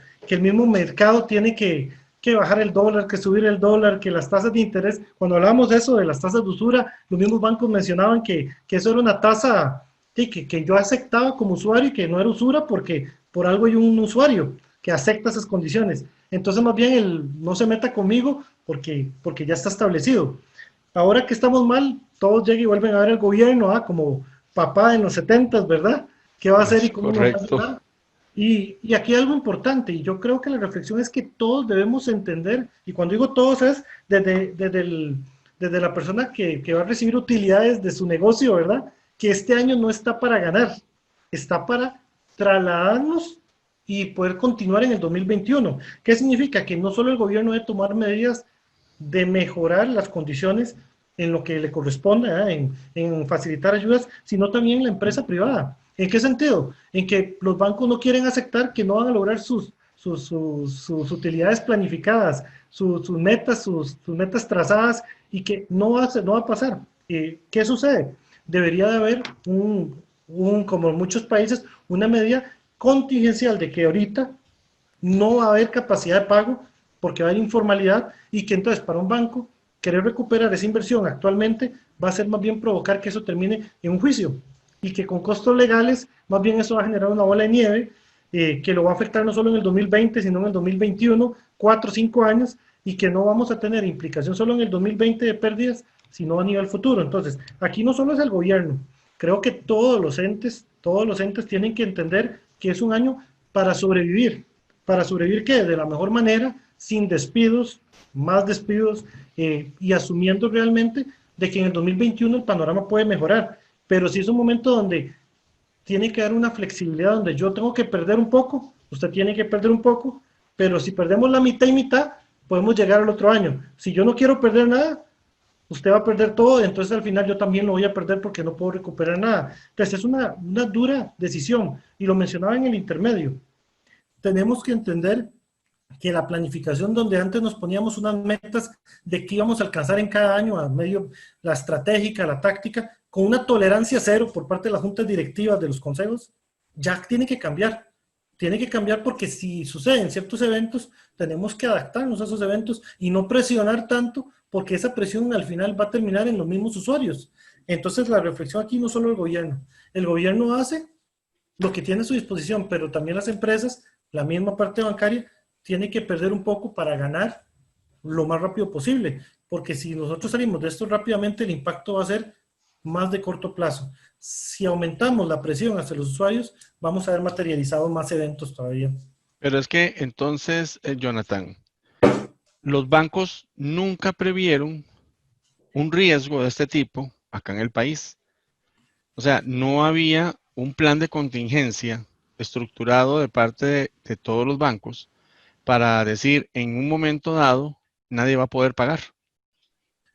mercado tiene que bajar el dólar, que subir el dólar, que las tasas de interés. Cuando hablábamos de eso, de las tasas de usura, los mismos bancos mencionaban que eso era una tasa que yo aceptaba como usuario y que no era usura porque por algo hay un usuario que acepta esas condiciones. Entonces, más bien, no se meta conmigo porque ya está establecido. Ahora que estamos mal, todos llegan y vuelven a ver al gobierno, como papá en los 70, ¿verdad? ¿Qué va a hacer y Es cómo nos va a correcto. ayudar? Y aquí hay algo importante, y yo creo que la reflexión es que todos debemos entender, y cuando digo todos es desde la persona que va a recibir utilidades de su negocio, ¿verdad? Que este año no está para ganar, está para trasladarnos y poder continuar en el 2021. ¿Qué significa? Que no solo el gobierno debe tomar medidas de mejorar las condiciones en lo que le corresponde, en facilitar ayudas, sino también la empresa privada. ¿En qué sentido? En que los bancos no quieren aceptar que no van a lograr sus utilidades planificadas, sus metas, sus metas trazadas y que no va a pasar. ¿Qué sucede? Debería de haber como en muchos países, una medida contingencial de que ahorita no va a haber capacidad de pago porque va a haber informalidad y que entonces para un banco querer recuperar esa inversión actualmente va a ser más bien provocar que eso termine en un juicio y que con costos legales más bien eso va a generar una bola de nieve que lo va a afectar no solo en el 2020 sino en el 2021, 4 o 5 años y que no vamos a tener implicación solo en el 2020 de pérdidas sino a nivel futuro. Entonces aquí no solo es el gobierno, creo que todos los entes tienen que entender que es un año para sobrevivir que de la mejor manera, sin despidos, más despidos y asumiendo realmente de que en el 2021 el panorama puede mejorar, pero si es un momento donde tiene que haber una flexibilidad, donde yo tengo que perder un poco, usted tiene que perder un poco, pero si perdemos la mitad y mitad, podemos llegar al otro año. Si yo no quiero perder nada, usted va a perder todo, entonces al final yo también lo voy a perder porque no puedo recuperar nada. Entonces es una dura decisión, y lo mencionaba en el intermedio. Tenemos que entender que la planificación donde antes nos poníamos unas metas de qué íbamos a alcanzar en cada año, a medio la estratégica, la táctica, con una tolerancia cero por parte de las juntas directivas de los consejos, ya tiene que cambiar. Tiene que cambiar porque si suceden ciertos eventos, tenemos que adaptarnos a esos eventos y no presionar tanto porque esa presión al final va a terminar en los mismos usuarios. Entonces la reflexión aquí no solo el gobierno hace lo que tiene a su disposición, pero también las empresas, la misma parte bancaria, tiene que perder un poco para ganar lo más rápido posible, porque si nosotros salimos de esto rápidamente, el impacto va a ser más de corto plazo. Si aumentamos la presión hacia los usuarios, vamos a ver materializados más eventos todavía. Pero es que entonces, Jonathan, los bancos nunca previeron un riesgo de este tipo acá en el país. O sea, no había un plan de contingencia estructurado de parte de todos los bancos para decir en un momento dado nadie va a poder pagar.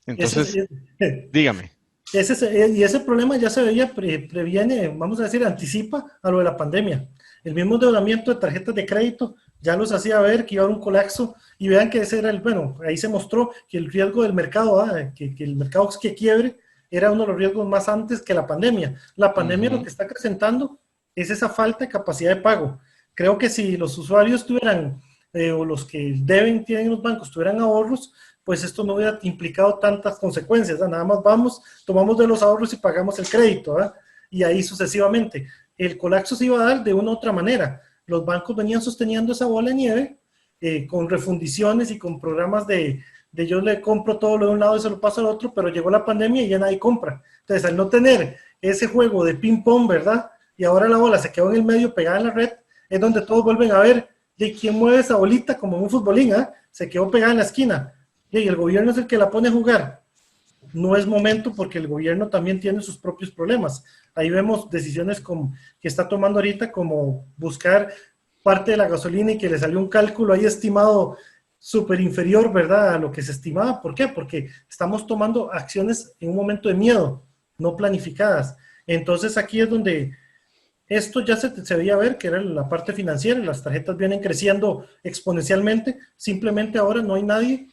Ese Entonces, es, dígame. y ese problema ya se veía, previene, vamos a decir, anticipa a lo de la pandemia. El mismo endeudamiento de tarjetas de crédito ya los hacía ver que iba a haber un colapso y vean que ese era bueno, ahí se mostró que el riesgo del mercado, que el mercado que quiebre, era uno de los riesgos más antes que la pandemia. La pandemia lo que está acrecentando es esa falta de capacidad de pago. Creo que si los usuarios tuvieran, o los que tienen los bancos, tuvieran ahorros, pues esto no hubiera implicado tantas consecuencias, ¿verdad? Nada más vamos, tomamos de los ahorros y pagamos el crédito, ¿verdad? Y ahí sucesivamente. El colapso se iba a dar de una u otra manera. Los bancos venían sosteniendo esa bola de nieve con refundiciones y con programas de yo le compro todo lo de un lado y se lo paso al otro, pero llegó la pandemia y ya nadie compra. Entonces, al no tener ese juego de ping-pong, ¿verdad? Y ahora la bola se quedó en el medio pegada en la red, es donde todos vuelven a ver de quién mueve esa bolita como un futbolín, ¿eh? Se quedó pegada en la esquina. Y el gobierno es el que la pone a jugar. No es momento porque el gobierno también tiene sus propios problemas. Ahí vemos decisiones que está tomando ahorita como buscar parte de la gasolina y que le salió un cálculo ahí estimado súper inferior, ¿verdad? A lo que se estimaba. ¿Por qué? Porque estamos tomando acciones en un momento de miedo, no planificadas. Entonces aquí es donde esto ya se veía ver, que era la parte financiera, las tarjetas vienen creciendo exponencialmente, simplemente ahora no hay nadie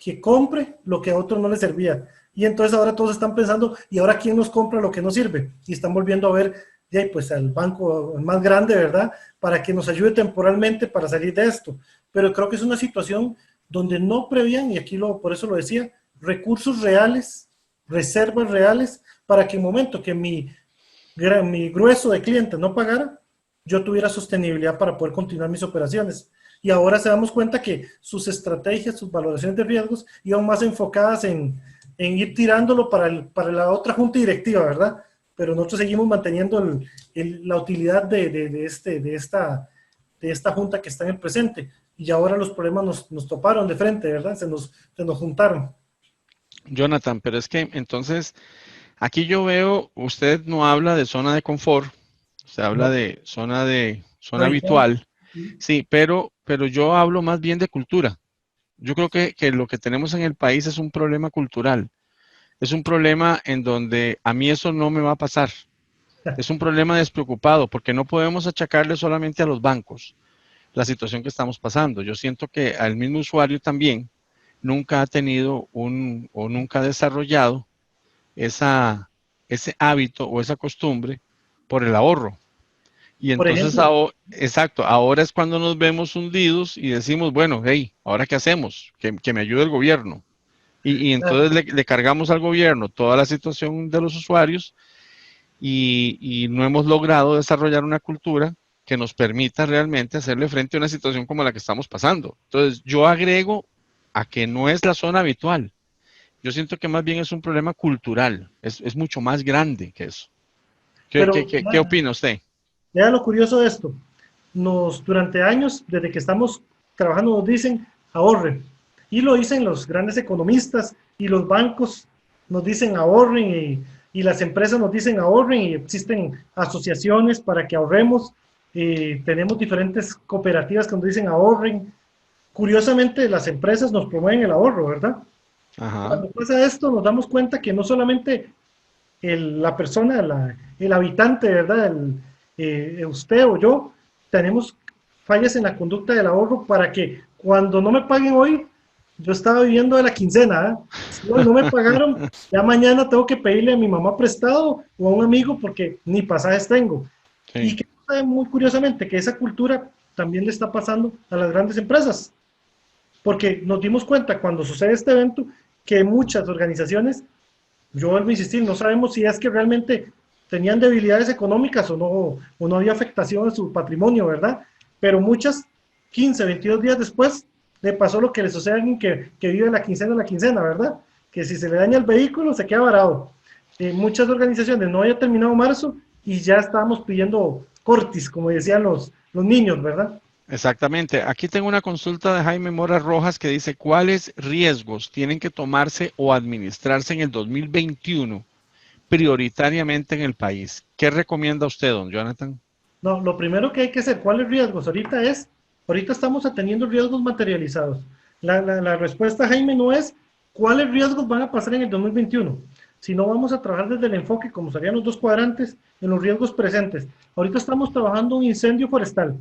que compre lo que a otro no le servía. Y entonces ahora todos están pensando, ¿y ahora quién nos compra lo que no sirve? Y están volviendo a ver, ya, pues al banco más grande, ¿verdad? Para que nos ayude temporalmente para salir de esto. Pero creo que es una situación donde no prevían, y aquí por eso lo decía, recursos reales, reservas reales, para que en el momento que mi grueso de clientes no pagara, yo tuviera sostenibilidad para poder continuar mis operaciones. Y ahora se damos cuenta que sus estrategias, sus valoraciones de riesgos iban más enfocadas en ir tirándolo para la otra junta directiva, ¿verdad? Pero nosotros seguimos manteniendo la utilidad de esta junta que está en el presente. Y ahora los problemas nos toparon de frente, ¿verdad? Se nos juntaron. Jonathan, pero es que entonces aquí yo veo, usted no habla de zona de confort, usted habla No, de zona habitual. habitual, sí, pero yo hablo más bien de cultura. Yo creo que lo que tenemos en el país es un problema cultural, es un problema en donde a mí eso no me va a pasar, es un problema despreocupado, porque no podemos achacarle solamente a los bancos la situación que estamos pasando. Yo siento que al mismo usuario también nunca ha tenido o nunca ha desarrollado ese hábito o esa costumbre por el ahorro. Y Por entonces, ejemplo, exacto, ahora es cuando nos vemos hundidos y decimos, bueno, hey, ¿ahora qué hacemos? Que me ayude el gobierno. Y entonces le cargamos al gobierno toda la situación de los usuarios y no hemos logrado desarrollar una cultura que nos permita realmente hacerle frente a una situación como la que estamos pasando. Entonces, yo agrego a que no es la zona habitual. Yo siento que más bien es un problema cultural, es mucho más grande que eso. pero ¿Qué opina usted? vea lo curioso de esto. Durante años, desde que estamos trabajando, nos dicen ahorren. Y lo dicen los grandes economistas y los bancos nos dicen ahorren y las empresas nos dicen ahorren y existen asociaciones para que ahorremos. Tenemos diferentes cooperativas que nos dicen ahorren. Curiosamente, las empresas nos promueven el ahorro, ¿verdad? Ajá. Cuando pasa esto, nos damos cuenta que no solamente la persona, el habitante, ¿verdad? Usted o yo, tenemos fallas en la conducta del ahorro para que cuando no me paguen hoy, yo estaba viviendo de la quincena, ¿eh? Si hoy no me pagaron, ya mañana tengo que pedirle a mi mamá prestado o a un amigo porque ni pasajes tengo. Y Sí. que muy curiosamente que esa cultura también le está pasando a las grandes empresas, porque nos dimos cuenta cuando sucede este evento que muchas organizaciones, yo vuelvo a insistir, no sabemos si es que realmente tenían debilidades económicas o no había afectación a su patrimonio, ¿verdad? Pero muchas, 15, 22 días después, le pasó lo que le sucede a alguien que vive la quincena, ¿verdad? Que si se le daña el vehículo, se queda varado. Muchas organizaciones no había terminado marzo y ya estábamos pidiendo cortis, como decían los niños, ¿verdad? Exactamente. Aquí tengo una consulta de Jaime Mora Rojas que dice, ¿cuáles riesgos tienen que tomarse o administrarse en el 2021 prioritariamente en el país? ¿Qué recomienda usted, don Jonathan? No, lo primero que hay que hacer, ¿cuáles riesgos? Ahorita estamos atendiendo riesgos materializados. La respuesta, Jaime, no es cuáles riesgos van a pasar en el 2021, sino vamos a trabajar desde el enfoque, como serían los dos cuadrantes, en los riesgos presentes. Ahorita estamos trabajando un incendio forestal.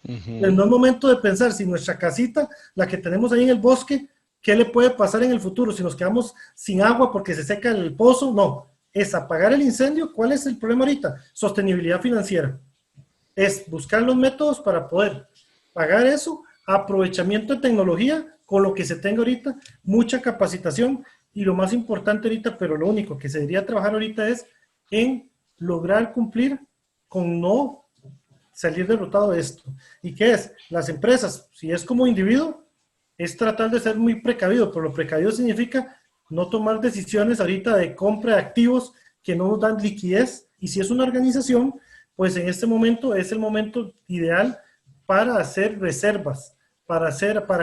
Pero no Ujú. es momento de pensar si nuestra casita, la que tenemos ahí en el bosque, qué le puede pasar en el futuro si nos quedamos sin agua porque se seca el pozo. No, es apagar el incendio. ¿Cuál es el problema ahorita? Sostenibilidad financiera. Es buscar los métodos para poder pagar eso, aprovechamiento de tecnología con lo que se tenga ahorita, mucha capacitación y lo más importante ahorita, pero lo único que se debería trabajar ahorita es en lograr cumplir con no salir derrotado de esto. ¿Y qué es? Las empresas, si es como individuo, es tratar de ser muy precavido, pero lo precavido significa no tomar decisiones ahorita de compra de activos que no nos dan liquidez, y si es una organización, pues en este momento es el momento ideal para hacer reservas, para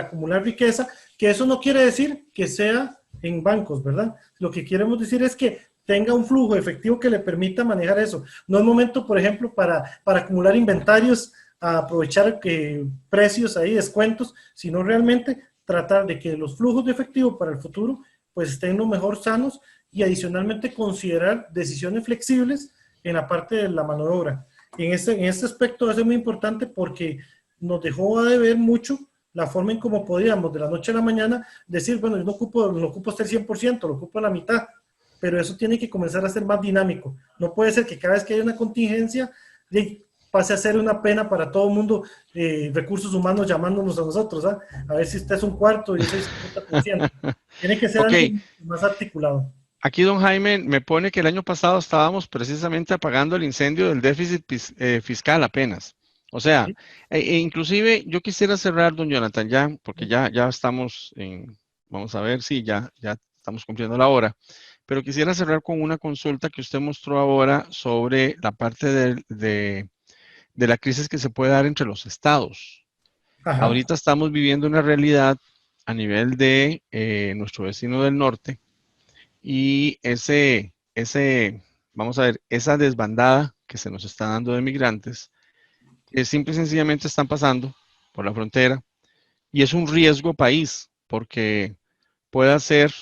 acumular riqueza, que eso no quiere decir que sea en bancos, ¿verdad? Lo que queremos decir es que tenga un flujo efectivo que le permita manejar eso. No es momento, por ejemplo, para acumular inventarios, a aprovechar precios ahí, descuentos, sino realmente tratar de que los flujos de efectivo para el futuro pues estén lo mejor sanos y adicionalmente considerar decisiones flexibles en la parte de la mano de obra. En este aspecto es muy importante porque nos dejó de ver mucho la forma en cómo podíamos de la noche a la mañana decir, bueno, yo no ocupo hasta el 100%, lo ocupo a la mitad, pero eso tiene que comenzar a ser más dinámico. No puede ser que cada vez que haya una contingencia pase a ser una pena para todo el mundo, recursos humanos llamándonos a nosotros, ¿eh? A ver si usted es un cuarto y yo soy 50%. Tiene que ser Ok, algo más articulado. aquí don Jaime me pone que el año pasado estábamos precisamente apagando el incendio del déficit fiscal apenas. O sea, ¿Sí? inclusive yo quisiera cerrar, don Jonathan, ya, porque ya estamos vamos a ver si ya estamos cumpliendo la hora, pero quisiera cerrar con una consulta que usted mostró ahora sobre la parte de la crisis que se puede dar entre los estados. Ajá. Ahorita estamos viviendo una realidad a nivel de nuestro vecino del norte y vamos a ver, esa desbandada que se nos está dando de migrantes, que simple y sencillamente están pasando por la frontera y es un riesgo país porque puede hacer,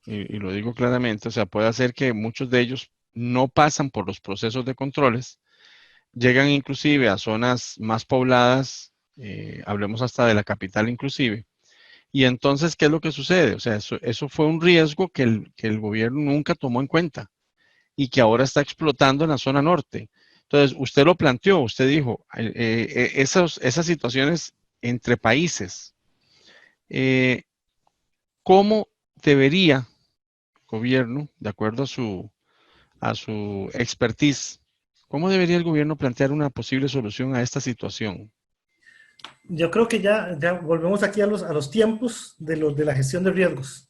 y lo digo claramente, o sea, puede hacer que muchos de ellos no pasan por los procesos de controles, llegan inclusive a zonas más pobladas, hablemos hasta de la capital inclusive. Y entonces, ¿qué es lo que sucede? O sea, eso fue un riesgo que el gobierno nunca tomó en cuenta y que ahora está explotando en la zona norte. Entonces, usted lo planteó, usted dijo, esas situaciones entre países, eh, ¿cómo debería el gobierno, de acuerdo a su expertise, cómo debería el gobierno plantear una posible solución a esta situación? Yo creo que ya volvemos aquí a los tiempos de la gestión de riesgos.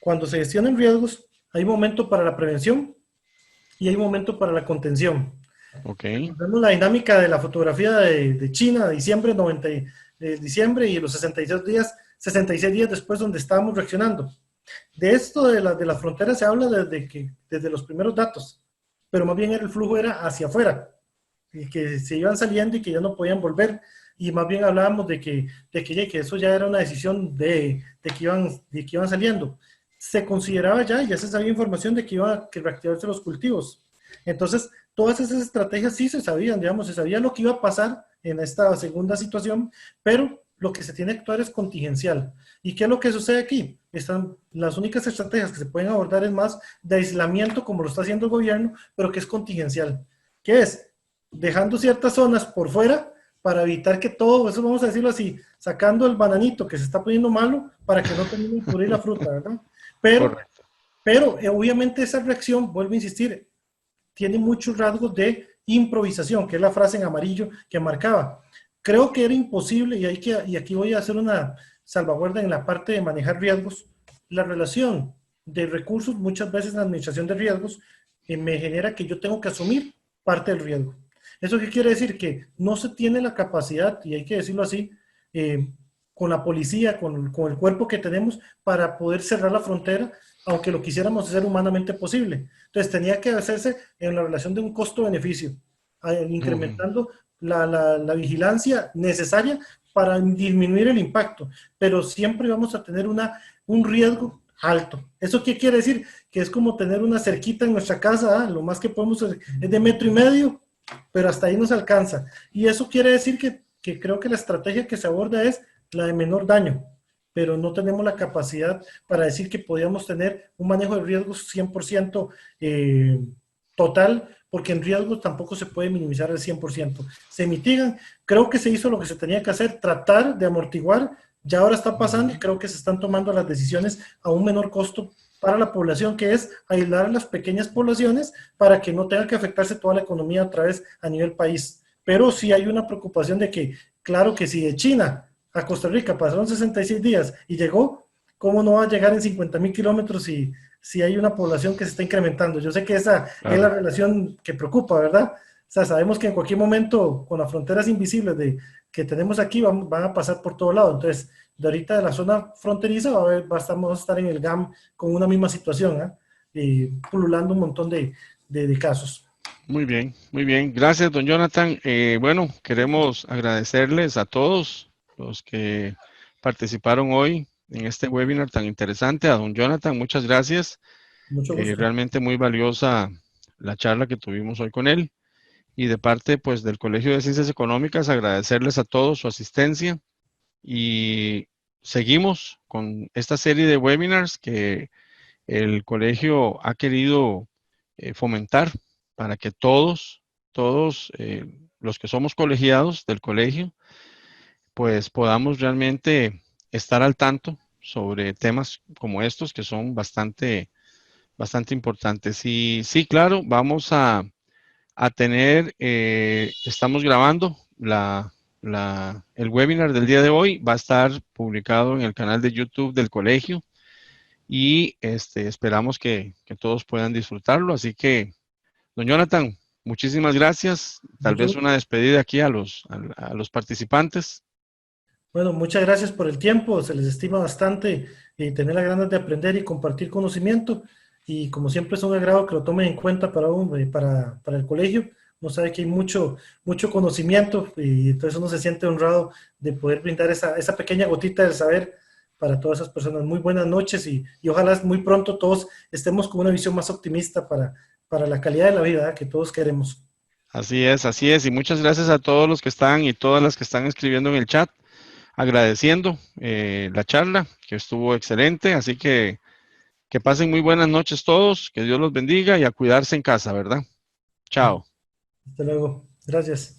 Cuando se gestionan riesgos, hay un momento para la prevención y hay un momento para la contención. Ok, Vemos la dinámica de la fotografía de China, de diciembre, diciembre y los 66 días, 66 días después donde estábamos reaccionando. De esto de las fronteras se habla desde los primeros datos, pero más bien el flujo era hacia afuera, y que se iban saliendo y que ya no podían volver, y más bien hablábamos de que eso ya era una decisión de que iban saliendo. Se consideraba ya se sabía información de que iban a reactivarse los cultivos. Entonces, todas esas estrategias sí se sabían, digamos, se sabía lo que iba a pasar en esta segunda situación, pero lo que se tiene que actuar es contingencial. ¿Y qué es lo que sucede aquí? Están las únicas estrategias que se pueden abordar es más de aislamiento, como lo está haciendo el gobierno, pero que es contingencial. ¿Qué es? Dejando ciertas zonas por fuera para evitar que todo, eso vamos a decirlo así, sacando el bananito que se está poniendo malo para que no termine de pudrir la fruta, ¿verdad? Pero, correcto. pero obviamente esa reacción, vuelvo a insistir, tiene muchos rasgos de improvisación, que es la frase en amarillo que marcaba. Creo que era imposible, y aquí voy a hacer una salvaguarda en la parte de manejar riesgos, la relación de recursos, muchas veces en la administración de riesgos, me genera que yo tengo que asumir parte del riesgo. ¿Eso qué quiere decir? Que no se tiene la capacidad, y hay que decirlo así, eh, con la policía, con el cuerpo que tenemos, para poder cerrar la frontera, aunque lo quisiéramos hacer humanamente posible. Entonces tenía que hacerse en la relación de un costo-beneficio, Ujú. incrementando la vigilancia necesaria para disminuir el impacto, pero siempre vamos a tener un riesgo alto. ¿Eso qué quiere decir? Que es como tener una cerquita en nuestra casa, ¿eh? Lo más que podemos es de 1,5 metros, pero hasta ahí nos alcanza. Y eso quiere decir que creo que la estrategia que se aborda es la de menor daño. pero no tenemos la capacidad para decir que podíamos tener un manejo de riesgos 100% total, porque en riesgos tampoco se puede minimizar al 100%. Se mitigan, creo que se hizo lo que se tenía que hacer, tratar de amortiguar, ya ahora está pasando y creo que se están tomando las decisiones a un menor costo para la población, que es aislar a las pequeñas poblaciones para que no tenga que afectarse toda la economía otra vez a nivel país. Pero sí hay una preocupación de que, claro que si de China a Costa Rica pasaron 66 días y llegó, ¿cómo no va a llegar en 50,000 kilómetros si hay una población que se está incrementando? Yo sé que esa es la Claro, relación que preocupa, ¿verdad? O sea, sabemos que en cualquier momento, con las fronteras invisibles que tenemos aquí, van a pasar por todo lado. Entonces, de ahorita de la zona fronteriza vamos a estar en el GAM con una misma situación, ¿eh? Y pululando un montón de casos. muy bien, muy bien. Gracias, don Jonathan. Bueno, queremos agradecerles a todos los que participaron hoy en este webinar tan interesante. A don Jonathan, muchas gracias. Mucho gusto. Realmente muy valiosa la charla que tuvimos hoy con él. Y de parte, pues, del Colegio de Ciencias Económicas, agradecerles a todos su asistencia y seguimos con esta serie de webinars que el colegio ha querido fomentar para que todos los que somos colegiados del colegio, pues podamos realmente estar al tanto sobre temas como estos que son bastante importantes. Y sí, claro, vamos a tener, estamos grabando el webinar del día de hoy, va a estar publicado en el canal de YouTube del colegio y esperamos que todos puedan disfrutarlo. Así que, don Jonathan, muchísimas gracias. Tal Mucho vez una gusto. despedida aquí a los participantes. Bueno, muchas gracias por el tiempo, se les estima bastante y tener las ganas de aprender y compartir conocimiento. Y como siempre es un agrado que lo tomen en cuenta para el colegio. Uno sabe que hay mucho conocimiento y entonces uno se siente honrado de poder brindar esa pequeña gotita del saber para todas esas personas. Muy buenas noches y ojalá muy pronto todos estemos con una visión más optimista para la calidad de la vida, ¿eh?, que todos queremos. Así es, así es. Y muchas gracias a todos los que están y todas las que están escribiendo en el chat, agradeciendo la charla, que estuvo excelente. Así que pasen muy buenas noches todos, que Dios los bendiga y a cuidarse en casa, ¿verdad? Chao. Hasta luego. Gracias.